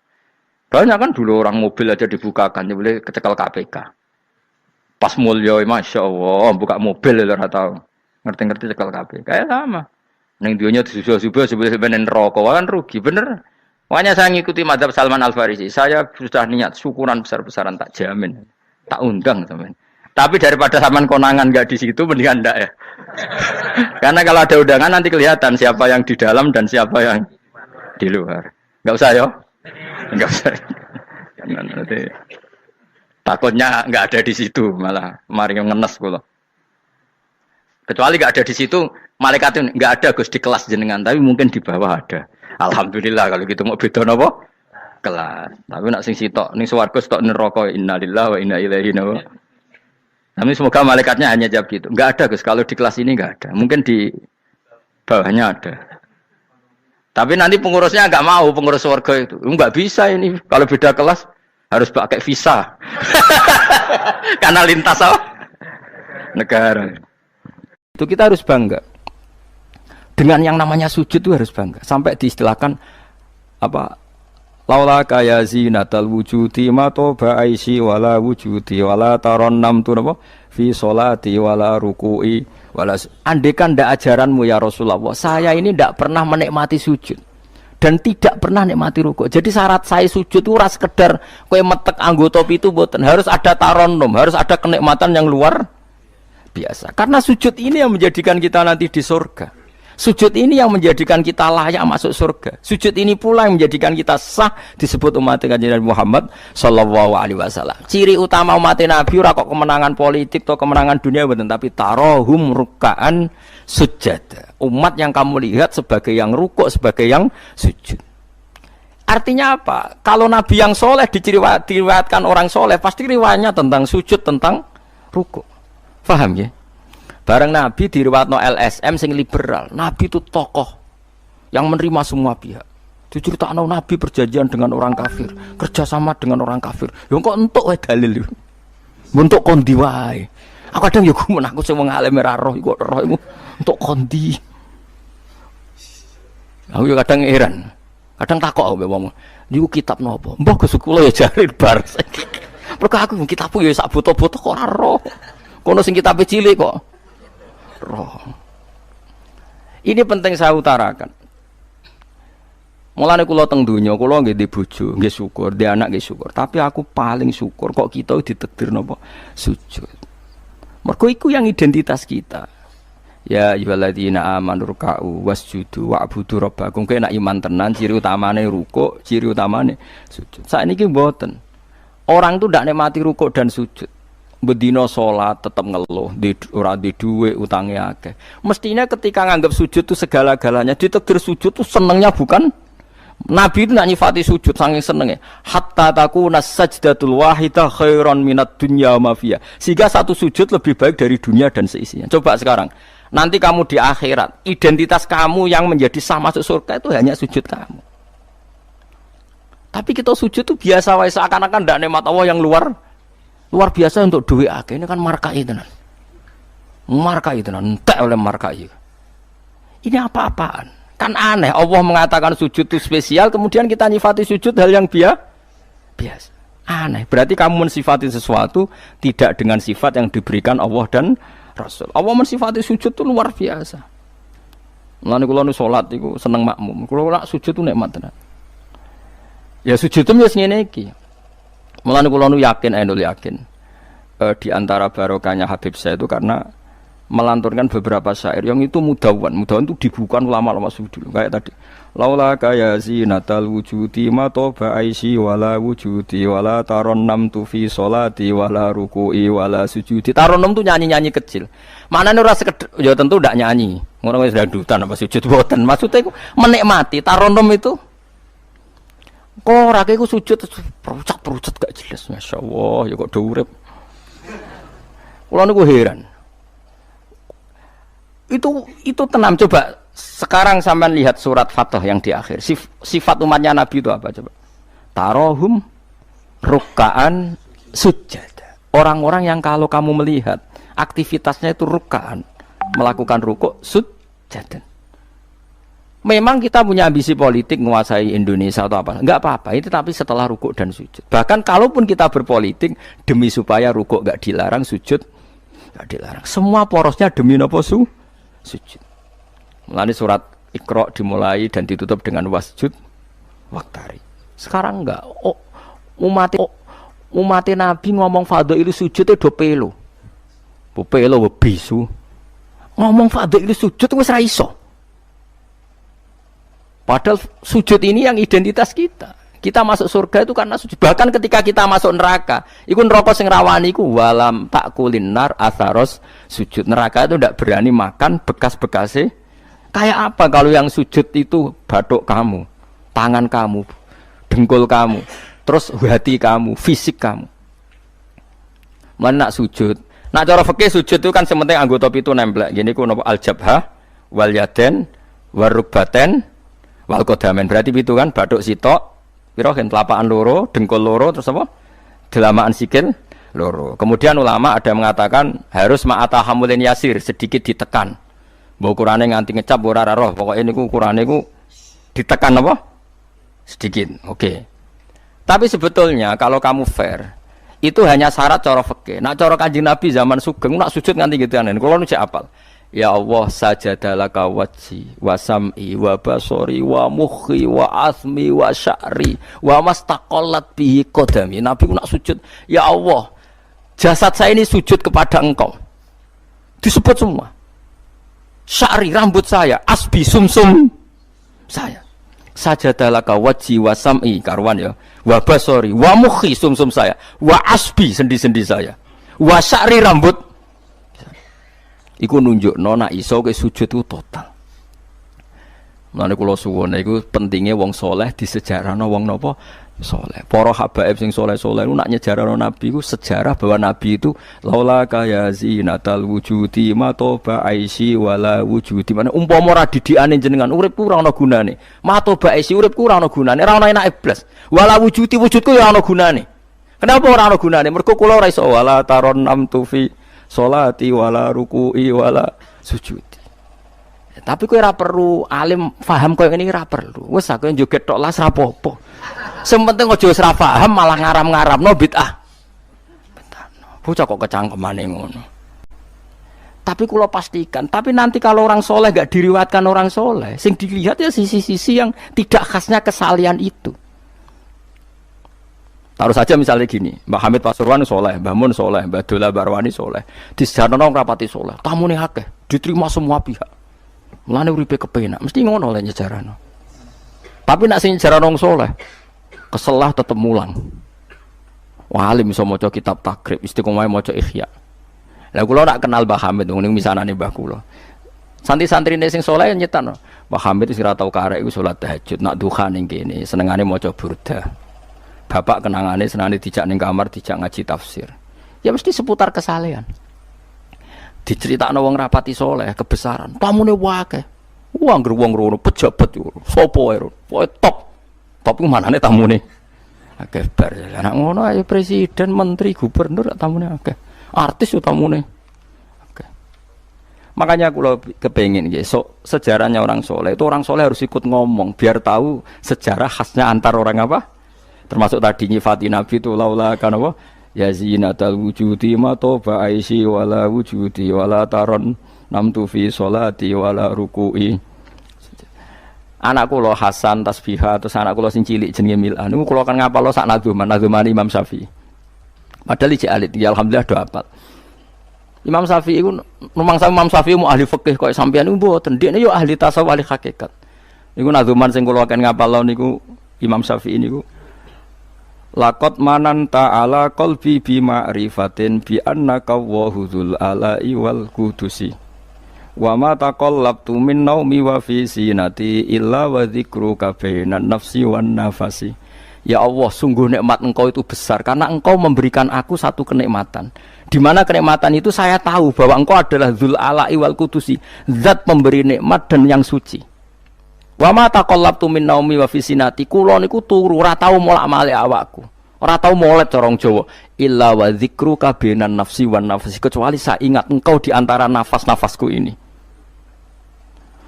Banyak kan dulu orang mobil aja dibukakan, dia boleh kecekel KPK. Pas mulia, Masya Allah, buka mobil ya tahu. Ngerti-ngerti cekel KPK. Kayak sama. Neng dunia disusul-susul sebelum rokok kan rugi, bener. Makanya saya ngikuti mazhab Salman Al-Farisi. Saya sudah niat syukuran besar-besaran tak jamin. Tak undang teman. Tapi daripada saman konangan enggak di situ mendingan enggak ya. Karena kalau ada undangan nanti kelihatan siapa yang di dalam dan siapa yang di luar. Enggak usah ya. Enggak usah. Nanti takutnya enggak ada di situ malah mari ngenes kula. Kecuali enggak ada di situ, malaikat itu enggak ada Gus di kelas jenengan, tapi mungkin di bawah ada. Alhamdulillah kalau gitu mau beda napa? Kelas. Tapi nak sing sitok ning swarga sitok neraka innalillahi wa inna ilaihi raji'un. Tapi semoga malaikatnya hanya jawab gitu. Enggak ada Gus, kalau di kelas ini enggak ada. Mungkin di bawahnya ada. Tapi nanti pengurusnya enggak mau, pengurus swarga itu. Enggak bisa ini. Kalau beda kelas harus pakai visa. Karena lintas apa? Negara. Itu kita harus bangga. Dengan yang namanya sujud itu harus bangga. Sampai diistilahkan apa? Laula kaya zinatal wujudi ma toba aisi wala wujudi wala taronnam tu napa? Fi sholati wala ruku'i wala. Andekan ndak ajaranmu ya Rasulullah, saya ini ndak pernah menikmati sujud. dan tidak pernah nikmati rukuk. Jadi syarat saya sujud itu ora sekedar kowe metek anggota itu boten, harus ada taronnum, harus ada kenikmatan yang luar biasa. Karena sujud ini yang menjadikan kita nanti di surga. Sujud ini yang menjadikan kita layak masuk surga. Sujud ini pula yang menjadikan kita sah disebut umat Kanjeng Nabi Muhammad sallallahu alaihi wasallam. Ciri utama umat Nabi ora kok kemenangan politik atau kemenangan dunia betul, tapi tarohum rukaan sujud. Umat yang kamu lihat sebagai yang rukuk, sebagai yang sujud. Artinya apa? Kalau Nabi yang soleh diriwayatkan orang soleh, pasti riwayatnya tentang sujud, tentang rukuk. Faham ya? Bareng Nabi diriwayatno LSM sing liberal. Nabi itu tokoh yang menerima semua pihak. Diceritakan Nabi perjanjian dengan orang kafir, kerjasama dengan orang kafir. Ya kok entuk wae dalil. Untuk kondi wae. Aku kadang yo gumun aku sing wong alim ora roh iku roh iku untuk kondi. Aku yo kadang heran. Kadang takok aku wong. Niku kitab napa? Mbah Gus kula ya jare bar. Mergo aku kitabku ya sak boto-boto kok ora roh. Kono sing kitabe cilik kok roh. Ini penting saya utarakan. Mulane kula teng donya, kula nggih di bojo, nggih syukur, di anak nggih syukur. Tapi aku paling syukur kok kita ditakdir napa sujud. Mergo iku yang identitas kita. Ya ayyuhalladzina amanu ruk'u wasjudu wa'budu rabbakum. Kowe nek iman tenan ciri utamane rukuk, ciri utamane sujud. Saiki mboten. Orang tuh ndak nikmati rukuk dan sujud. Bedino sholat tetap ngeluh, ora di duwe utangnya akeh. Mestinya ketika nganggap sujud itu segala-galanya, ditakdir sujud itu senengnya bukan Nabi itu nak nyifati sujud saking senengnya. Hatta takuna sajdatul wahidah khairan minad dunya wa ma fiha. Sehingga satu sujud lebih baik dari dunia dan seisinya. Coba sekarang, nanti kamu di akhirat, identitas kamu yang menjadi sah masuk surga itu hanya sujud kamu. Tapi kita sujud itu biasa wae seakan-akan ndak nikmat Allah yang luar biasa untuk duit akeh. Ini kan markai tenan. Markai tenan, entek oleh markai. Ini apa-apaan? Kan aneh, Allah mengatakan sujud itu spesial, kemudian kita nyifati sujud hal yang biasa. Aneh, berarti kamu mensifati sesuatu tidak dengan sifat yang diberikan Allah dan Rasul. Allah mensifati sujud itu luar biasa. Mulane kula nu salat iku seneng makmum. Kula nak sujud itu nikmat tenan. Ya sujud itu wis ngene iki. Mulane kula nu yakin di antara barokahnya Habib saya itu karena melanturkan beberapa syair yang itu mudawan itu dibukukan ulama-ulama sufi dulu kayak tadi. Laula kaya zinatal wujudi ma toba aisi wala wujudi wala taronnam tu fi sholati wala ruku'i wala sujudi. Taronnam tu nyanyi-nyanyi kecil. Maknane ora sekedar ya tentu ndak nyanyi. Ngono wis dangdutan apa sujud boten. Maksudnya iku menikmati taronnam itu. Kok rake ku sujud perucat gak jelas. Masyaallah ya kok do urip. Kula niku heran. Itu tenang coba. Sekarang sampean lihat surat Fatah yang di akhir. Sifat umatnya Nabi itu apa coba? Tarohum rukkaan sujud. Orang-orang yang kalau kamu melihat aktivitasnya itu rukkaan, melakukan rukuk sujud. Memang kita punya ambisi politik menguasai Indonesia atau apa, enggak apa-apa itu, tapi setelah rukuk dan sujud. Bahkan kalaupun kita berpolitik demi supaya rukuk enggak dilarang, sujud enggak dilarang. Semua porosnya demi napa sujud. Mulane surat Iqra dimulai dan ditutup dengan wasjud waktari. Sekarang enggak. Umat Nabi ngomong fadhail sujud do pelo. Bu pelo bisu. Ngomong fadhail sujud wis ra iso. Padahal sujud ini yang identitas kita. Kita masuk surga itu karena sujud. Bahkan ketika kita masuk neraka, iku neraka sing rawani iku walam takulin nar atharos sujud. Neraka itu tidak berani makan bekas-bekasnya. Kayak apa kalau yang sujud itu bathuk kamu, tangan kamu, dengkul kamu, terus hati kamu, fisik kamu. Mana nak sujud? Nak cara fikih sujud itu kan sementing anggota pitu nempel. Gini ku napa al-jabhah wal yaden warukbaten wal qadamen. Berarti pitu kan bathuk sitok, pira kan telapakan loro, dengkul loro, terus apa? Delamaan sikil loro. Kemudian ulama ada mengatakan harus ma'ata hamulin yasir, sedikit ditekan. Mbok ukurane nganti ngecap ora roh, pokoke niku ukurane ku ditekan apa? Sedikit. Oke. Tapi sebetulnya kalau kamu fair, itu hanya syarat cara fikih. Nak cara Kanjeng Nabi zaman Sugeng nak sujud nganti gituan. Kulo nu cek apal. Ya Allah sajadalaka wajhi wa sam'i wa basori wa mukhi wa asmi wa sya'ri wa mastaqallat bihi qadami. Nabi ku nak sujud, ya Allah, jasad saya ini sujud kepada Engkau. Disebut semua. Sya'ri rambut saya, asbi sumsum saya. Sajadalaka wajhi wa sam'i karuan ya. Wa basori wa mukhi sumsum saya, wa asbi sendi-sendi saya. Wa sya'ri rambut iku nunjukno nek iso ke sujud itu total. Mulane kula suwun iku pentinge wong saleh disejarahno wong napa saleh. Para habaib sing saleh-saleh ku nak nyejarahno nabi ku sejarah bahwa nabi itu laula kaya zinatal wujudi matoba aisi wala wujudi. Mane umpama ora didikane jenengan uripku ora ana gunane. Matoba aisi uripku ora ana gunane, ora ana enak iblis. Wala wujudi wujudku ya ana gunane. Kenapa ora ana gunane? Mergo kula ora iso wala taron amtu fi sholati wala ruku'i wala sujudi. Tapi kowe ora perlu alim paham koyo ngene ora perlu. Wis aku joget tok las ra apa-apa. Sing penting aja wis ra paham malah ngaram-ngaramno bid'ah. Betano. Bocah kok kecangkemane ngono. Tapi kula pastikan, tapi nanti kalau orang soleh gak diriwayatkan orang soleh, sing dilihat ya sisi-sisi yang tidak khasnya kesalian itu. Taruh saja misalnya gini, Mbak Hamid Pasuruan soleh, Mbak Mun soleh, Mbak Dola Barwani soleh, di sejarah nong rapati soleh, tamu nih akeh, diterima semua pihak, mulane uripe kepenak, mesti ngono oleh sejarah nong. Tapi nak sing sejarah nong soleh, keselah tetep mulang. Walim bisa maca kitab takrib, istiqomah maca ikhya. Lah kula nak kenal Mbak Hamid, ning misanane Mbah kula. Santri-santrine sing soleh nyetan, Mbah Hamid wis ora tau karek iku salat tahajud, nak duha ning kene, senengane maca burdah. Bapak kenangane senane dijak ning kamar dijak ngaji tafsir. Ya mesti seputar kesalehan. Diceritakno wong rapati soleh kebesaran. Tamune wae. Wong ngger wong rono pejabat yo. Sopo wae. Pokoke top. Top ku manane tamune. Akeh bar. Lah ngono ae presiden, menteri, gubernur tamune akeh. Artis yo tamune. Akeh. Makanya kula kepengin nggih sejarahnya orang soleh itu orang soleh harus ikut ngomong biar tahu sejarah khasnya antar orang apa? Termasuk tadi nyifati Nabi itu laula kan apa ya zinatal wujudi ma toba aisi wala wujudi wala taron namtu fi sholati wala ruku'i. Anakku lo Hasan tasbihah terus anakku lo sing cilik jenenge Milan niku kula kan ngapalo sak nadzuman Imam Syafi'i. Padahal iki alit ya alhamdulillah do apal. Imam Syafi'i iku numangsa Imam Syafi'i mu ahli fikih kok sampeyan niku mboten ndekne yo ahli tasawuf ahli hakikat. Niku nadzuman sing kula kan ngapalo niku Imam Syafi'i niku laqad manan ta'ala qalbi bi ma'rifatin bi annaka wahudul ala'i wal qudusi wa ma taqallabtu min naumi wa fi sinati illa wa dzikruka bainan nafsi wan nafasi. Ya Allah, sungguh nikmat Engkau itu besar karena Engkau memberikan aku satu kenikmatan. Di mana kenikmatan itu saya tahu bahwa Engkau adalah dzul ala'i wal qudusi, zat pemberi nikmat dan yang suci. Wa ma taqallabtu min naumi wa fi sinati, kula niku turu ora tau molak-malik awakku. Ora tau molet corong Jawa. Illa wa dzikruka bainan nafsi wan nafsi, kecuali saya ingat Engkau di antara nafas-nafasku ini.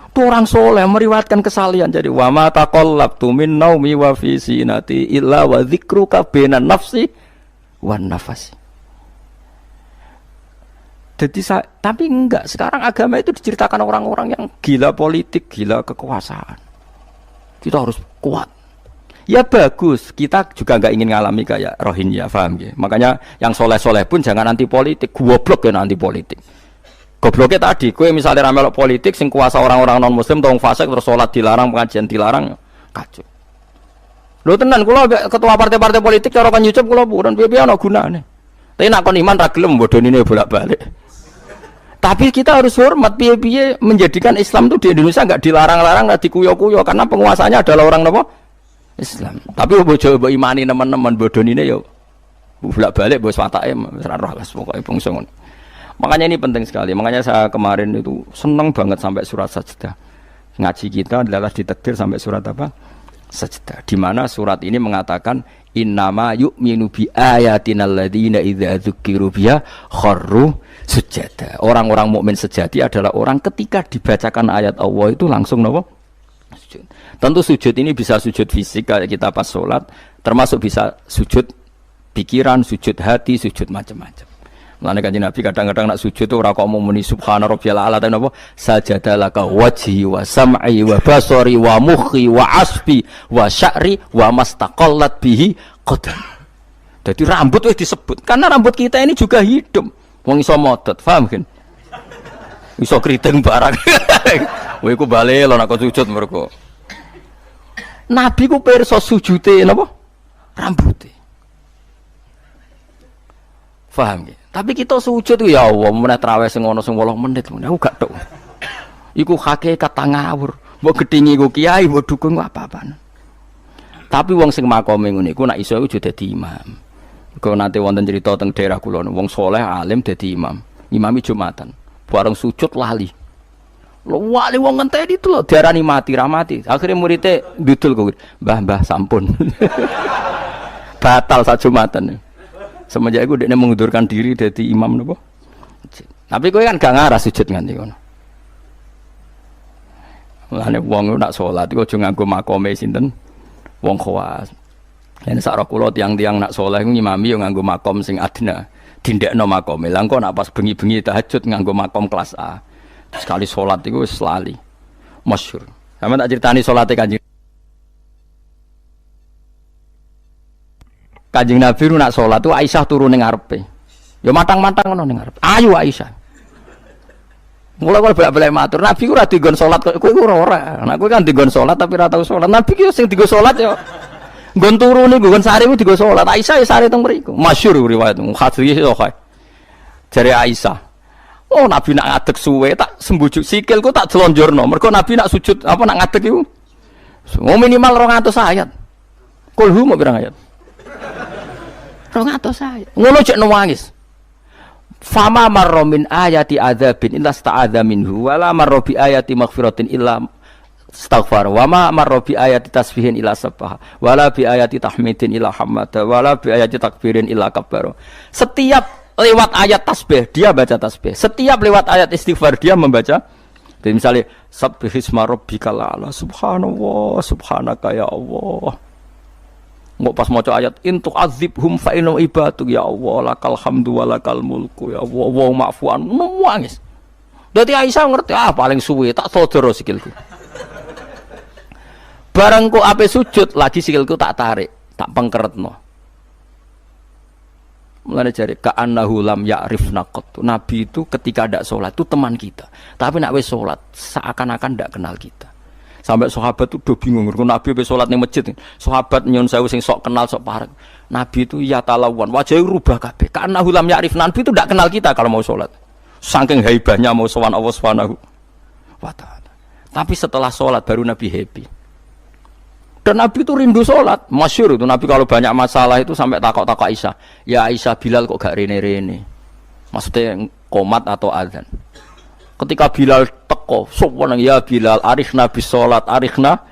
Itu orang soleh meriwayatkan kesalian. Jadi wa ma taqallabtu min naumi wa fi sinati illa wa dzikruka bainan nafsi wan nafsi. Jadi tapi enggak, sekarang agama itu diceritakan orang-orang yang gila politik, gila kekuasaan. Kita harus kuat. Ya bagus, kita juga enggak ingin ngalami kayak Rohingya, paham ya? Makanya yang soleh-soleh pun jangan anti politik, goblok ya anti politik. Gobloknya tadi, kowe misalnya ramelok politik, sing kuasa orang-orang non-muslim, tong fasik, terus sholat dilarang, pengajian dilarang, kacau. Lho tenan, kula ketua partai-partai politik, cara kan nyucup kula bukan, biar ana gunane. Tapi nak kon iman ra gelem bodonine bolak-balik. Tapi kita harus hormat piye-piye menjadikan Islam itu di Indonesia enggak dilarang-larang, enggak dikuyo-kuyo karena penguasanya adalah orang napa? Islam. Tapi bojo mbok imani teman-teman bodonine ya bolak-balik bos watake ora roh las pokoke bangsa ngono. Makanya ini penting sekali. Makanya saya kemarin itu senang banget sampai surat Sajdah. Ngaji kita adalah ditakdir sampai surat apa? Sajdah. Di mana surat ini mengatakan innama yu'minu bi ayatina alladziina idza dzukiru biha kharru sujada. Orang-orang mukmin sejati adalah orang ketika dibacakan ayat Allah itu langsung napa? Sujud. Tentu sujud ini bisa sujud fisik kayak kita pas sholat, termasuk bisa sujud pikiran, sujud hati, sujud macam-macam. Mulane Kanjeng Nabi kadang-kadang nak sujud tuh ora kok muni subhana rabbiyal a'la tapi napa sajadalaka wajhi wa sam'i wa basari wa mukhi wa asbi wa sya'ri wa mastaqallat bihi qadam. Jadi rambut wis disebut karena rambut kita ini juga hidup. Wong iso modot, paham kan? Iso kriting barang. Kowe iku bali lho nak sujud mergo. Nabi ku pirsa sujude napa? Rambuté. Paham ya? Tapi kita sujud itu ya Allah, meneh traweh sing ana sing 8 menit, aku gak tok. Iku hakikat ngawur. Mbok gedhingi ku kiai, mbok dukung apa-apaan. Tapi wong sing makome ngene iku nek iso iku dadi imam. Kok nate wonten cerita teng daerah kula, wong saleh alim dadi imam. Imami Jumatan. Bareng sujud lali. Lho wali wong ngenteni itu lho diarani mati ra mati. Akhire muridé ndudul kok. Mbah sampun. Batal sak Jumatan. Semenjak itu dia mengundurkan diri dari imam nopo. Tapi kowe kan gak ngarah sujud nganti ngono. Mulane wong nak salat iku aja nganggo makome sinten? Wong khawas. Yen sak ro kula tiyang-tiyang nak saleh ngimami yo nganggo makom sing adna. Dindekno makome. Lah engko nak pas bengi-bengi tahajud nganggo makom kelas A. Sekali salat iku wis lali. Masyhur. Sampe tak critani salate Kanjeng Nabi nak sholat tu Aisyah turun ning ngarepe. Ya matang-matang ngono ning ngarepe. Ayo Aisyah. Mulai bolak-balik matur, Nabi ku ora digon salat kok kowe ora. Nek kowe kan digon salat tapi ora tau salat. Nabi ki sing digo salat ya nggon turu niku nggon sare ku digo salat. Aisyah ya sare teng mriku. Masyhur riwayat hadis yo kaya. Jare Aisyah. Oh Nabi nak ngadeg suwe tak sembujuk sikilku tak jelonjorno. Mergo Nabi nak sujud apa nak ngadeg iku. Minimal 200 ayat. Kulhu mau pirang ayat? 200 ayat. Ngono cek nangis. Fama marra min ayati adzabin illa sta'adza minhu wala marra bi ayati maghfiratin illa istaghfar wa ma marra bi ayati tasbihin illa sabbaha wala bi ayati tahmidin illa hamada wala bi ayati takbirin illa kabbara. Setiap lewat ayat tasbih dia baca tasbih. Setiap lewat ayat istighfar dia membaca. Jadi misalnya subbihisma rabbikal a'la subhanallah subhanaka ya Allah. Nggak pas maca ayat intuk azibhum fa inna ibaduk ya Allah lakal hamdu wa lakal mulku ya Allah wa ma'fuan nangis. Dadi Aisyah ngerti paling suwe tak sodoro sikilku. Bareng kok ape sujud lagi sikilku tak tarik, tak pengkeretno. Mulane jare ka'annahu lam ya'rifna qat. Nabi itu ketika ndak salat itu teman kita. Tapi nek wis salat seakan-akan ndak kenal kita. Sampai sahabat itu udah bingung, Nabi habis sholat di masjid, sahabat nyun sewu sing sok kenal sok parek. Nabi itu ya talawan, wajahnya rubah kabeh. Karena hulam ya'rif, Nabi itu tidak kenal kita kalau mau sholat. Saking haibahnya mau sowan Allah Subhanahu wa ta'ala. Tapi setelah sholat baru Nabi happy. Dan Nabi itu rindu sholat, masyhur itu Nabi kalau banyak masalah itu sampai takok-takok Aisyah. Ya Aisyah Bilal kok gak rene-rene? Maksudnya qomat atau adzan. Ketika Bilal teko, sopan ya Bilal, arihna bis sholat, arihna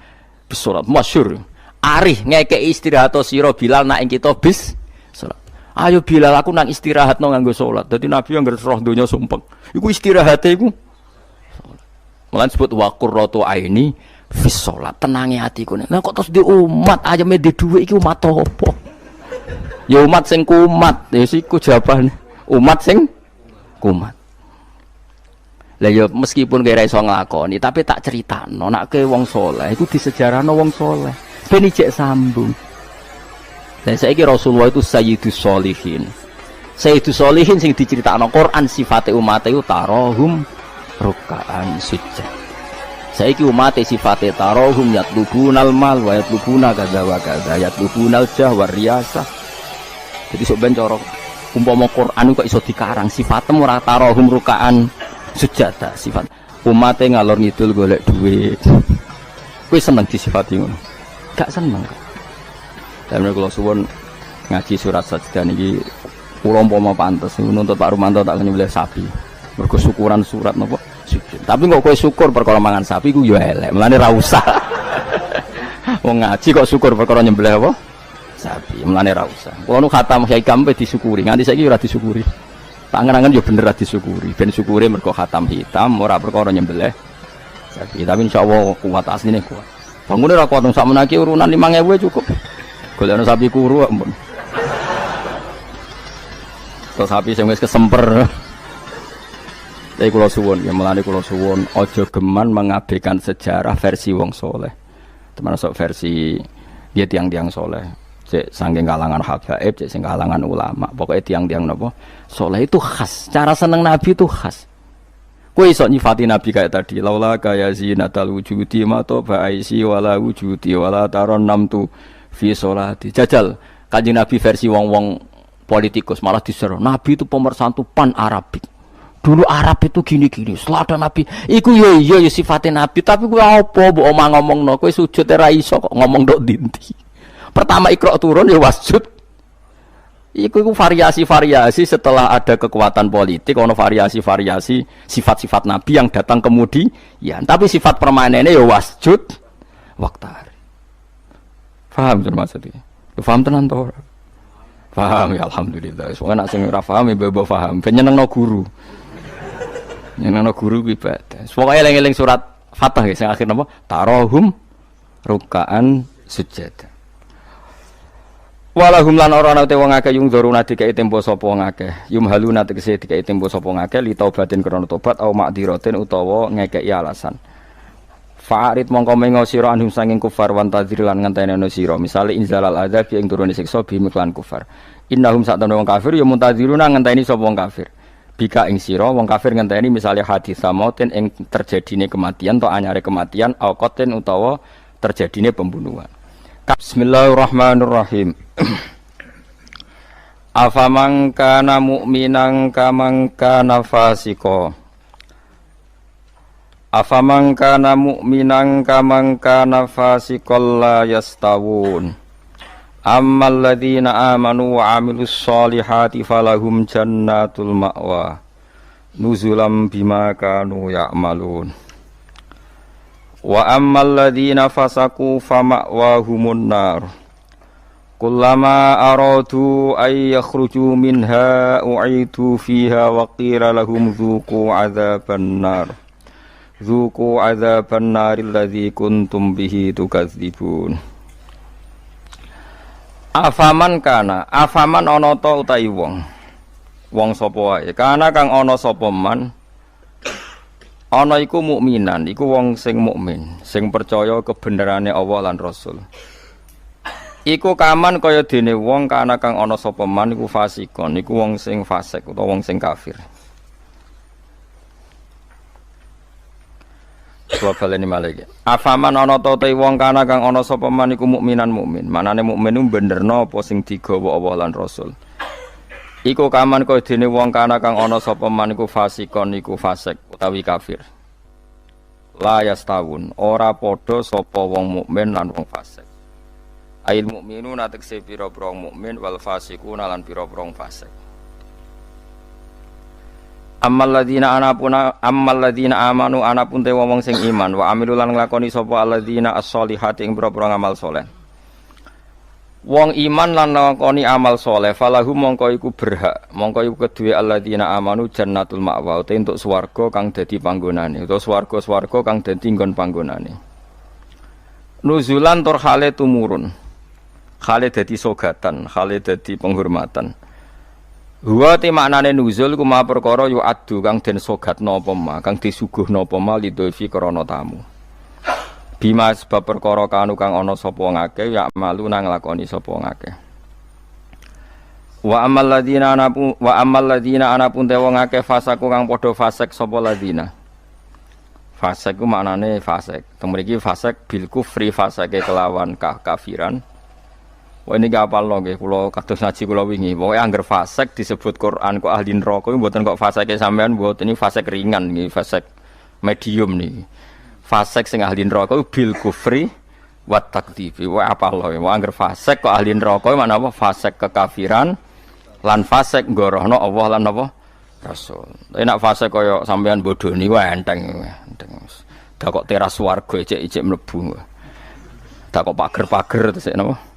bis sholat, masyhur. Arih ngekei istirahat sira Bilal nak kita bis sholat. Ayo Bilal aku nang istirahat no nganggo sholat. Jadi Nabi yang roh donya sumpek. Iku istirahate iku. Mulane disebut wa qurratu aini bis sholat. Tenange atiku. Lah kok terus di umat ayame di dhuwit iki umat apa? Ya umat sing kumat. Ya siku jawabane. Umat sing kumat. Lah ya meskipun kira iso nglakoni tapi tak critakno nek ke wong saleh iku disejarahno wong saleh ben ijek sambung. Dan saiki Rasulullah itu sayyidus sholihin. Sayyidus sholihin sing diceritakno Quran sifate umat iku tarahum ruk'an sujud. Saiki umat sifate tarahum yatlubunal mal wa yatlubuna kadza wa kadza yatlubunal jah wa riyasah. Jadi sok ben cara umpama Quran kok iso dikarang sifatem ora tarahum ruk'an sujada sifat umatnya ngalor ngidul golek duit. Kowe seneng disifati ngono? Gak seneng. Dan kalau suwun ngaji surat sajdah niki kula umpama pantes nuntut Pak Rumanto tak nyembelih sapi. Mergo syukuran surat napa sujud. Tapi kok kowe syukur perkara mangan sapi ku yo elek. Mulane ra usah. Wong ngaji kok syukur perkara nyembelih apa? Sapi. Mulane ra usah. Kula nu khatam hikam pe disyukuri. Nganti saiki ora disyukuri. Tangan-tangan yo bener disyukuri, ben syukure mergo khatam hitam ora perkara nyembelih. Tapi insyaallah kuat asline kuat. Bangune ora kuat sak menaki urunan 5.000 cukup. Golekno sapi kuru ampun. atau sapi sing wis kesemper. Tapi kula suwun ya mulane kula suwun aja geman mengabaikan sejarah versi wong soleh. Termasuk versi dia tiang-tiang soleh. Cek saking kalangan habaib, cek sing kalangan ulama. Pokoknya tiang-tiang napa soleh itu khas. Cara seneng Nabi itu khas. Kowe iso nyifati Nabi kayak tadi. Laula kaya zinatal wujudi ma to ba'isi wala wujudi wala taron namtu fi sholati. Jajal Kanjeng Nabi versi wong-wong politikus malah diseru. Nabi itu pemersatu pan Arabik. Dulu Arab itu gini-gini, setelah ada Nabi, iku ya sifatnya Nabi, tapi gue apa, bu omah ngomong no, gue sujud iso kok ngomong dok dinti. Pertama Iqra turun ya wasjud. Iku variasi-variasi setelah ada kekuatan politik, ono variasi-variasi sifat-sifat Nabi yang datang kemudian. Tapi sifat permanennya ya wasjud waktari. Paham maksudnya? Paham tenan toh? Paham ya alhamdulillah. Soalnya nak sing ora paham ya bebo paham. Penyenengno guru. Nyenengno guru ku ibadah. Pokoke eling-eling surat Fatah ya sing akhir napa? Tarahum rukaan sujud. Walahum lan ora ana te wong akeh yung dzuruna dikai tempo sapa wong akeh. Yumhaluna tegese dikai tempo sapa wong akeh li taubatin krana tobat au ma'diratin utawa ngekeki alasan. Fa'arid mongko mengo sira anhum sanging kufar wan tadzir lan ngenteni ana sira. Misale inzalal adzab ing turune siksa bi miklan kufar. Innahum sa'tana wong kafir ya muntadziruna ngenteni sapa wong kafir. Bika ing sira wong kafir ngenteni misale hadis samautin ing terjadine kematian atau anyare kematian auqatin utawa terjadine pembunuhan. Bismillahirrahmanirrahim. Afaman kana mu'minan kaman kana fasika. Afaman kana mu'minan kaman kana fasikal la yastawun. Ammal ladzina amanu wa 'amilus solihati falahum jannatul ma'wa nuzulam bima kanu ya'malun. Wa ammal ladzina fasaku fama'wahumun nar. Kullama aradu ay yakhruju minha u'idu fiha wa qila lahum dzuqu 'adzaban nar. Dzuqu 'adzaban naril ladzi kuntum bihi tukadzibun. Afaman kana, afaman ana ta utahi wong. Wong sapa wae, kana kang ana sapa man. Ana iku mukminan, iku wong sing mukmin, sing percaya kebenerane Allah lan Rasul. Iku kaman kaya dene wong kana kang ana sapa man iku fasikon, iku wong sing fasik utawa wong sing kafir. Coba baleni malih. Afaman ana ta te wong kana kang ana sapa man iku mukminan mukmin. Manane mukmin ku benerno apa sing digawa Allah lan Rasul. Iku kaman kaya dene wong kana kang ana sapa man iku fasikon iku fasik utawi kafir. La yastawun, ora padha sapa wong mukmin lan wong fasik. Ail mukminuna tekse pira-pira mukmin wal fasikuna lan pira-pira fasik. Ammal ladzina amanu anapun te wong sing iman wa amilu lan nglakoni sapa alladzina as-solihati ing pira-pira amal saleh. Wong iman lan nglakoni amal saleh falahu mongko iku berhak, mongko iku keduwe alladzina amanu jannatul ma'wa te entuk swarga kang dadi panggonane utawa swarga-swarga kang dadi nggon panggonane. Nuzulan tur hale tumurun. Hale dadi sogatan, hale dadi penghormatan. Wa te maknane nuzul ku ma perkara yu adu kang den sogatna apa ma kang disuguhna apa ma lidhofi krana tamu. Bima sebab perkara kanu kang ana sapa ngake ya malu nang lakoni sapa ngake. Wa ammal ladzina anapun te wong akeh fasaku kang padha fasik sapa ladzina. Fasik ku maknane fasik. Teng mriki fasik bil kufri fasake kelawan kafiran. Wah ini gak apal loh, kalau kados ngaji kalau wingi, pokoknya angger fasek disebut Quran kok ahli neraka, buatan kok faseknya sampean, buat ini fasek ringan nih, fasek medium nih, fasek sing ahli neraka bil kufri wat takdifi, wah apal loh, wah angger fasek kok ahli neraka, mana apa fasek kekafiran, lan fasek gorohno Allah lan apa Rasul. Tapi nak fasek koyo sampean bodoh nih, wah enteng, dah kok teras warga ijek mlebu, dah kok pager terus apa?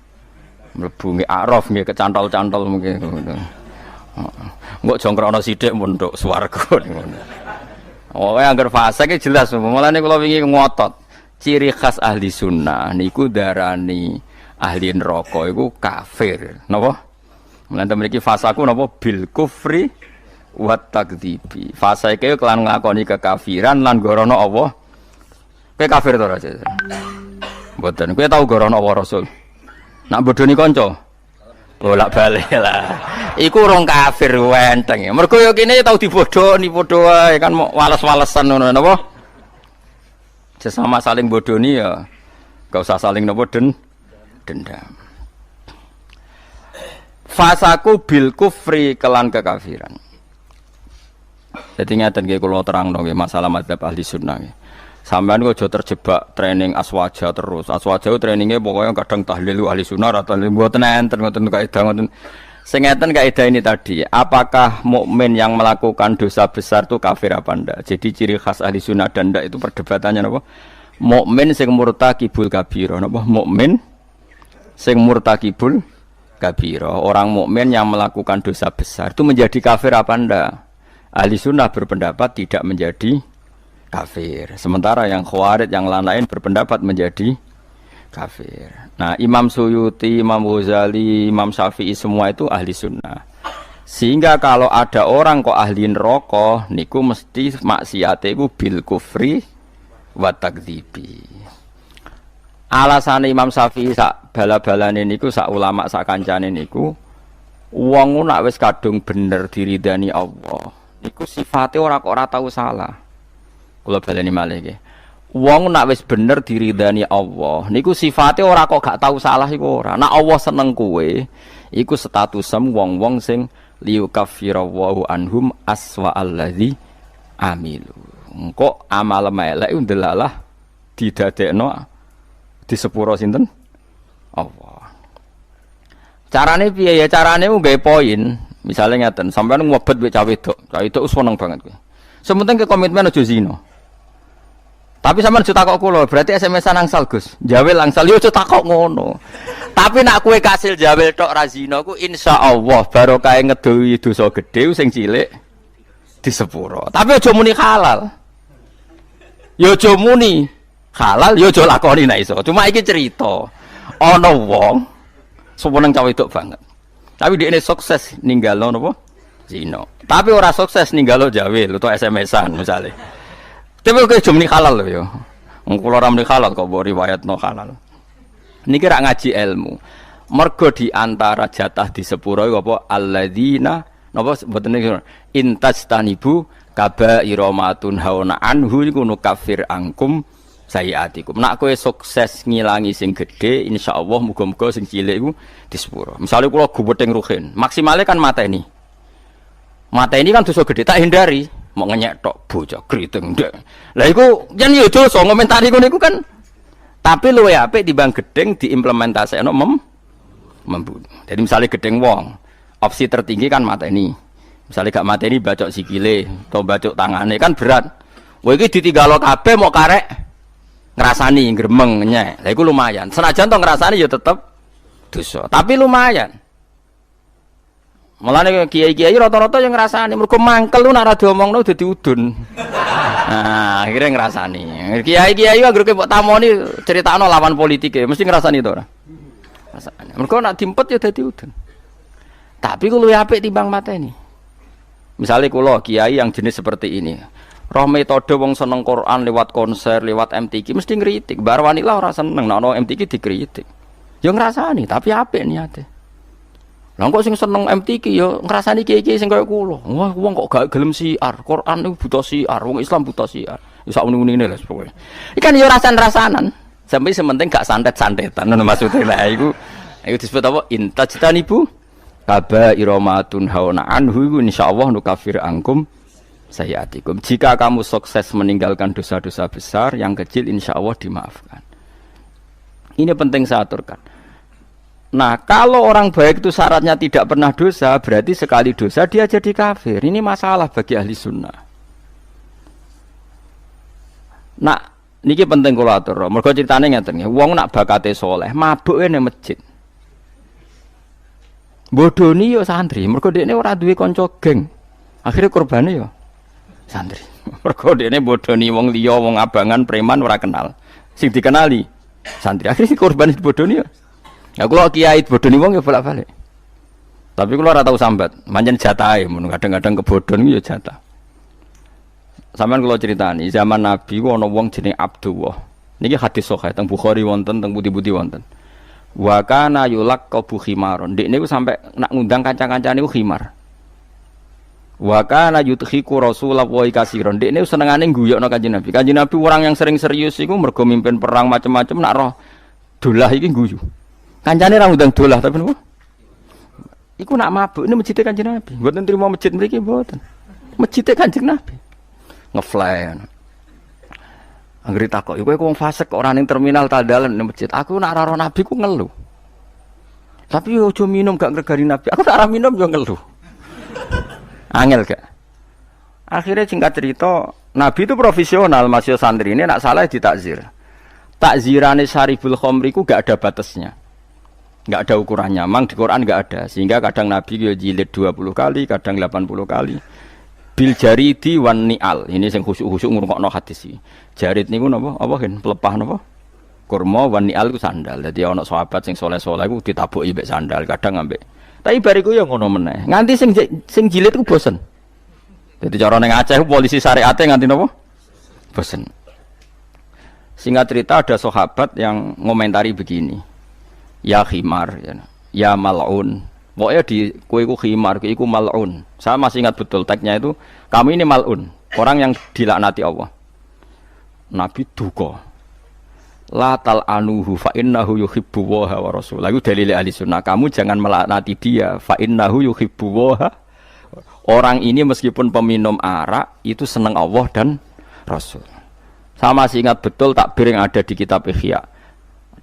Mlebu nggih araf nggih kecantol-cantol mungkin ngono. Engko jongkrono sithik munduk swarga ngono. Oh, angger fase iki jelas. Mulane kula wingi ngotot. Ciri khas ahli sunnah niku darani ahli neraka iku kafir. Napa? Mulane mriki fasaku napa bil kufri wa takdzibi. Fasa iki kelan nglakoni kekafiran lan gorono Allah. Kowe kafir to ora? Mboten. Kowe tau gorono Allah Rasul. Nak bodoni kanca. Bolak-balik lah. Iku urung kafir wenteng. Mergo yo kene tau dibodoni padha wae kan wales-walesan ngono napa? Sesama saling bodoni ya. Gak usah saling napa dendam. Fasaku bil kufri kelan kekafiran. Jadi ngeten nggih kula terangno nggih masalah madzhab ahli sunnah nggih. Sampeyan kok aja terjebak training aswaja terus. Aswaja trainingnya pokoknya kadang tahlil ahli sunnah atau mboten enten ngoten kaidah ngoten. Sing ngeten kaidah ini tadi, apakah mukmin yang melakukan dosa besar itu kafir apa ndak? Jadi ciri khas ahli sunnah dan ndak itu perdebatannya napa? Mukmin sing murtakibul kabira napa? Mukmin sing murtakibul kabira. Orang mukmin yang melakukan dosa besar itu menjadi kafir apa ndak? Ahli sunnah berpendapat tidak menjadi kafir. Sementara yang khawarij yang lain berpendapat menjadi kafir. Nah, Imam Suyuti, Imam Ghazali, Imam Syafi'i semua itu ahli sunnah. Sehingga kalau ada orang kok ahli neraka, niku mesti maksiate iku bil kufri wa takdzibi. Alasane Imam Syafi'i sak bala-balane niku sak ulama sak kancane niku wong nak wis kadung bener diridani Allah. Niku sifate ora kok ora tau salah. Kula baleni malih nggih. Wong nak wis bener diridani Allah, niku sifate ora kok gak tau salah iku ora. Nek Allah seneng kowe, iku statusem wong-wong sing liyukaffirallahu anhum aswa allazi amilu. Engko amal elek ndelalah didadekno di sepuro sinten? Allah. Carane piye ya? Carane nggawe poin. Misale ngaten, sampean ngobet wek cah wedok. Cah wedok seneng banget kowe. Sementing ke komitmen aja zina. Tapi sampean aja takok kula, berarti SMS-an angsal Gus. Jawel angsal yo aja takok ngono. Tapi nak kowe kasil jawel tok ra zina ku insyaallah barokah ngedohi dosa gedhe sing cilik di sepuro. Tapi aja muni halal. Yo aja muni halal, yo aja lakoni nek iso. Cuma iki cerita. Ana wong seneng cah wedok banget. Tapi dia ini sukses ninggalo napa? Zina. Tapi ora sukses ninggalo jawil utawa SMS-an misalnya. Tapi kok jumni halal lho ya. Wong kula ora muni halal kok mbok riwayatno halal. Niki rak ngaji ilmu. Mergo di antara jatah di sepuro apa alladzina napa mboten niku intajtanibu kaba'ira ma tunhauna anhu iku nukafir angkum sayiatikum. Nak kowe sukses ngilangi sing gedhe insyaallah muga-muga sing cilik iku di sepuro. Misale kula gubething ruhin, maksimale kan mateni. Mateni kan dosa gedhe tak hindari, mau ngenyek tok bocah kriting ndek. Lah iku yen yo dosa ngomentari ngono iku kan. Tapi luwe apik timbang gedeng diimplementasekno membunuh. Jadi misale gedeng wong, opsi tertinggi kan mateni. Misale gak mateni bacok sikile atau bacok tangane kan berat. Kowe iki ditinggalo kabeh mau karek ngrasani gremeng nyek. Lah iku lumayan. Senajan to ngrasani ya tetep dosa, tapi lumayan. Mulane kiai-kiai rata-rata yang ngrasani mergo mangkel lu nek ora diomongno dadi udun. Nah, akhirnya ngrasani. Kiai-kiai anggere mbok tamoni critakno lawan politike, mesti ngrasani to ora? Ngrasani. Mergo nek dimpet ya dadi udun. Tapi ku luwih apik timbang mateni. Misalnya kula kiai yang jenis seperti ini. Roh metode wong seneng Quran lewat konser, lewat MTQ mesti ngritik. Bar wanila ora seneng nek ono MTQ dikritik. Ya ngrasani, tapi apik niate. Lah kok sing seneng MTQ ya ngrasani kiai-kiai sing kaya kula. Wah, wong kok gak gelem siar. Quran niku buta siar, wong Islam buta siar. Ya sak muni-munine lho pokoke. Ikan ya rasan-rasanan. Sampai sementing gak santet-santetan ngono maksude. Lah iku disebut apa? Intajtanibu kaba'ira ma tunhauna anhu insyaallah nukafir angkum sayiatikum. Jika kamu sukses meninggalkan dosa-dosa besar, yang kecil insyaallah dimaafkan. Ini penting saya aturkan. Nah, kalau orang baik itu syaratnya tidak pernah dosa, berarti sekali dosa dia jadi kafir. Ini masalah bagi ahli sunnah. Nah, niki penting kula atur. Mergo critane ngeten nggih, wong nak bakate saleh, mabuke ning masjid. Bodoni yo santri, mergo dekne ora duwe kanca geng. Akhire korbane yo santri. Mergo dekne bodoni wong liya, wong abangan, preman ora kenal. Sing dikenali santri. Akhire si korban bodoni yo. Ya kula kiai bodoni wong ya bolak-balik. Tapi kula ora tau sambat, pancen jatahe mun kadang-kadang kebodhon ya jatah. Sampeyan kula critani, zaman Nabi ku ana wong jenenge Abdullah. Niki hadis sahih teng Bukhari wonten, teng pundi-pundi wonten. Wa kana yulaqabu khimaron. Dik niku sampe nak ngundang kanca-kancane niku khimar. Wa kana yudhiku Rasulullah wa kasiron. Dik niku senengane guyokno Kanjeng Nabi. Kanjeng Nabi orang yang sering serius iku mergo mimpin perang macam-macam nak roh dolah iki guyu. Kancane ra ngundang dolah tapi niku iku nak mabuk ini masjid Kanjeng Nabi. Mboten trimo masjid mriki mboten. Masjid Kanjeng Nabi. Ngefly. Anggere takok, kowe wong fasik kok ora ning terminal ta dalan ning masjid. Aku nak ora Nabi ku ngeluh. Tapi yo aja minum gak ngregani Nabi. Aku tak ora minum yo ngeluh. Angel gak? Akhirnya singkat cerita, Nabi itu profesional, masih santri ini nak salah ditakzir. Takzirane Syaribul Khamri ku gak ada batasnya. Enggak ada ukurannya, memang di Quran enggak ada. Sehingga kadang Nabi yo jilid 20 kali, kadang 80 kali. Bil jaridi wan ni'al. Ini sing khusuk-khusuk ngrungokno hadis iki. Jarid niku napa? Apa kan pelepah napa? Kurma wan ni'al ku sandal. Dadi ana sahabat sing saleh-saleh ku ditabuki mbek sandal, kadang ambek. Tapi bariku yo ngono meneh. Nganti sing jilid ku bosen. Dadi cara ning Aceh polisi syariate nganti napa? Bosen. Singkat cerita ada sahabat yang ngomentari begini. Ya khimar, ya mal'un. Pokoknya di kuiku khimar, kuiku mal'un. Saya masih ingat betul tagnya itu. Kami ini mal'un, orang yang dilaknati Allah. Nabi duka. La tal'anuhu fa innahu yuhibbu waha wa rasul. Lalu dalil ahli sunnah. Kamu jangan melaknati dia. Fa innahu yuhibbu waha. Orang ini meskipun peminum arak, itu senang Allah dan Rasul. Saya masih ingat betul takbir yang ada di kitab Ihya.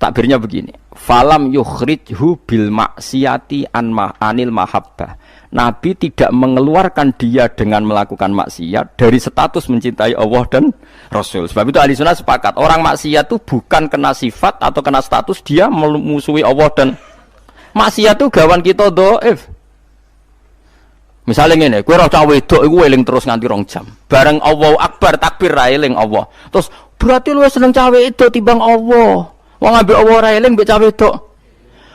Takbirnya begini, falam yukhrijhu bil maksiati anil mahabbah. Nabi tidak mengeluarkan dia dengan melakukan maksiat dari status mencintai Allah dan Rasul. Sebab itu ahli sunnah sepakat, orang maksiat itu bukan kena sifat atau kena status dia memusuhi Allah dan maksiat itu gawan kita dhaif. Misalnya ngene, kowe ora cah wedok iku eling terus nganti 2 jam. Bareng Allahu Akbar takbir ra eling Allah. Terus berarti lu seneng cah wedok timbang Allah. Wong ambek Allah ora eling mbek cah wedok.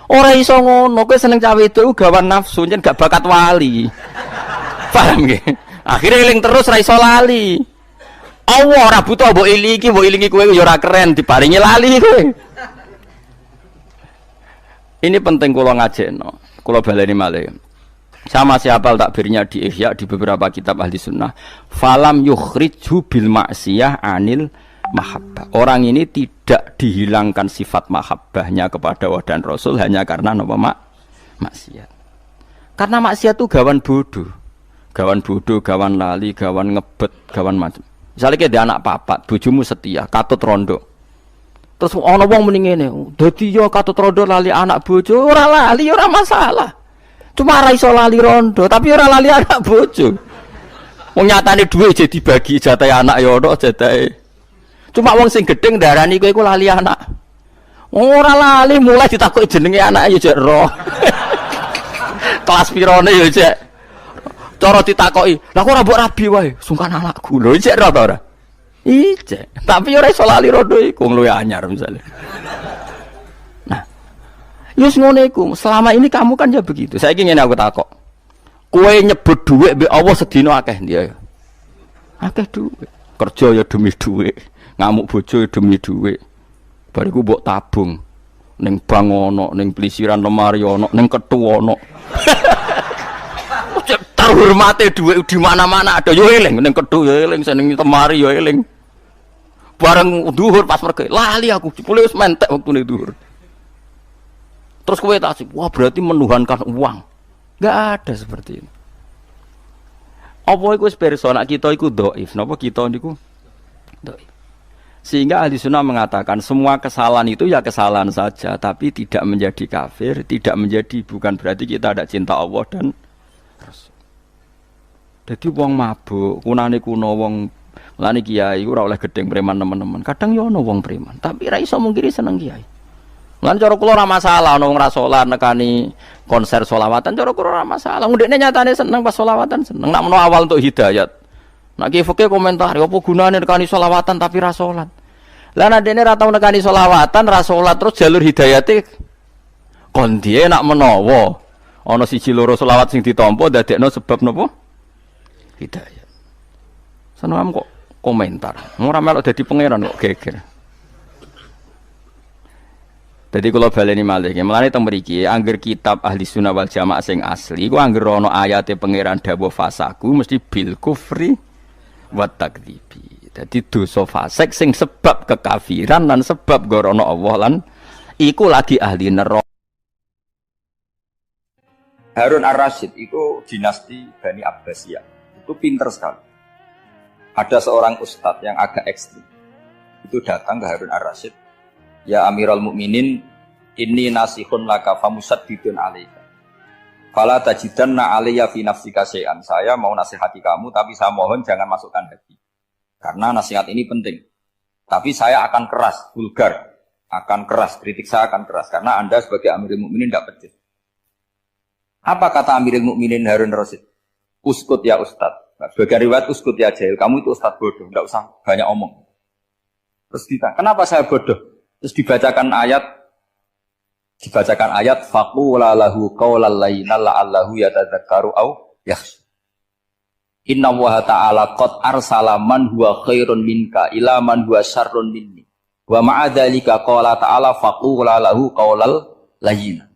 Ora iso ngono, kowe seneng cah wedok gawan nafsu yen gak bakat wali. Paham nggih? Akhire eling terus ra iso lali. Allah ora butuh mbok ilingi kowe ya ora keren diparingi lali kowe. Ini penting kula ngajekno. Kula baleni malih. Sama siapa takbirnya di Ihya di beberapa kitab ahli sunnah. Falam yukhrijhu bil maksiyah anil mahabbah. Orang ini tidak dihilangkan sifat mahabbahnya kepada Allah dan Rasul hanya karena apa maksiat. Karena maksiat itu gawan bodoh, gawan lali, gawan ngebet, gawan macam. Misalnya kayak dia anak papat, bojomu setia, katut rondo. Terus ana wong muni ngene, dadi yo katut rondo lali anak bojo, ora lali ora masalah. Cuma ora iso lali rondo, tapi ora lali anak bojo. Wong nyatane dhuwit jadi dibagi jatah anak ya ono jatahe. Cuma wong sing gedeng darani kowe iku lali anak. Ora lali mulai ditakoki jenenge anake ya jek roh. Kelas pirone ya jek. Cara ditakoki, "Lah kok ora mbok rabi wae, sungkan anakku." Lho jek roh ta ora? Ijek. Tapi ora iso lali rondo iku luwih anyar misale. Nah. Yus ngono iku, selama ini kamu kan ya begitu. Saiki ngene aku takok. Kowe nyebut dhuwit mbek Allah sedina akeh ndi ya? Akeh dhuwit. Kerja ya demi dhuwit. Ngamuk bojo demi dhuwit. Bariku mbok tabung ning bank ono, ning plisiran lemari ono, ning kethu ono. Terhormate dhuwit di mana-mana ada yo eling ning kethu yo eling, ning lemari yo eling. Bareng dhuwur pas mergo lali aku, jebule wis mentek wektune dhuwur. Terus kowe tasik, wah berarti menuhankan uang. Enggak ada seperti ini. Apa iku wis persona kita iku dhaif, napa kita niku dhaif. Sehingga ahli sunnah mengatakan semua kesalahan itu ya kesalahan saja, tapi tidak menjadi kafir, tidak menjadi bukan berarti kita tidak cinta Allah dan Rasul. Jadi wong mabuk, kunane kuno wong lani kiai ora oleh gedeng preman teman-teman. Kadang yo ono wong preman, tapi ra iso mungkiri seneng kiai. Lan cara kula ora masalah ono wong ra salat nekani konser selawatan, cara kula ora masalah. Ndekne nyatane seneng pas selawatan seneng. Nak menawa awal untuk hidayat. Nak ki fikih komentar, apa gunane nekani selawatan tapi ra salat. Lah nek dene ra tau nekani selawatan, ra salat terus jalur hidayate kon diye nak menawa Ana siji loro selawat sing ditampa dadekno sebab napa? Hidayah. Seneng kok komentar. Ora melok dadi pangeran kok geger. Jadi kalau baleni malih, mulane teng mriki angger kitab Ahli Sunnah wal Jamaah sing asli iku angger ana ayate pangeran dawuh fasaku mesti bil kufri wa takdzibi. Dadi dosa fasik sing sebab kekafiran lan sebab gorono Allah lan iku lagi ahli neraka. Harun Ar-Rasyid itu dinasti Bani Abbasiyah. Itu pinter sekali. Ada seorang ustadz yang agak ekstrim. Itu datang ke Harun Ar-Rasyid. Ya Amirul Mukminin, inni nasihun laka famusaddidun alaika. Fala tajidanna alayya fi nafsika syai'an. Saya mau nasihati kamu, tapi saya mohon jangan masukkan hati. Karena nasihat ini penting. Tapi saya akan keras, vulgar. Akan keras, kritik saya akan keras. Karena Anda sebagai Amirul Mukminin tidak pedes. Apa kata Amirul Mukminin Harun Ar-Rasyid? Uskut ya Ustadz. Nah, sebagai riwayat uskut ya jahil. Kamu itu Ustadz bodoh, tidak usah banyak omong. Terus ditanya, kenapa saya bodoh? Terus dibacakan ayat faqula lahu qaulal layyina la'allahu yatadzakkaru au yakhsha. Inna Allaha ta'ala qad arsala man huwa khairun minka ila man huwa syarrun minni. Wa ma'a dzalika qala ta'ala faqula lahu qaulal layyina.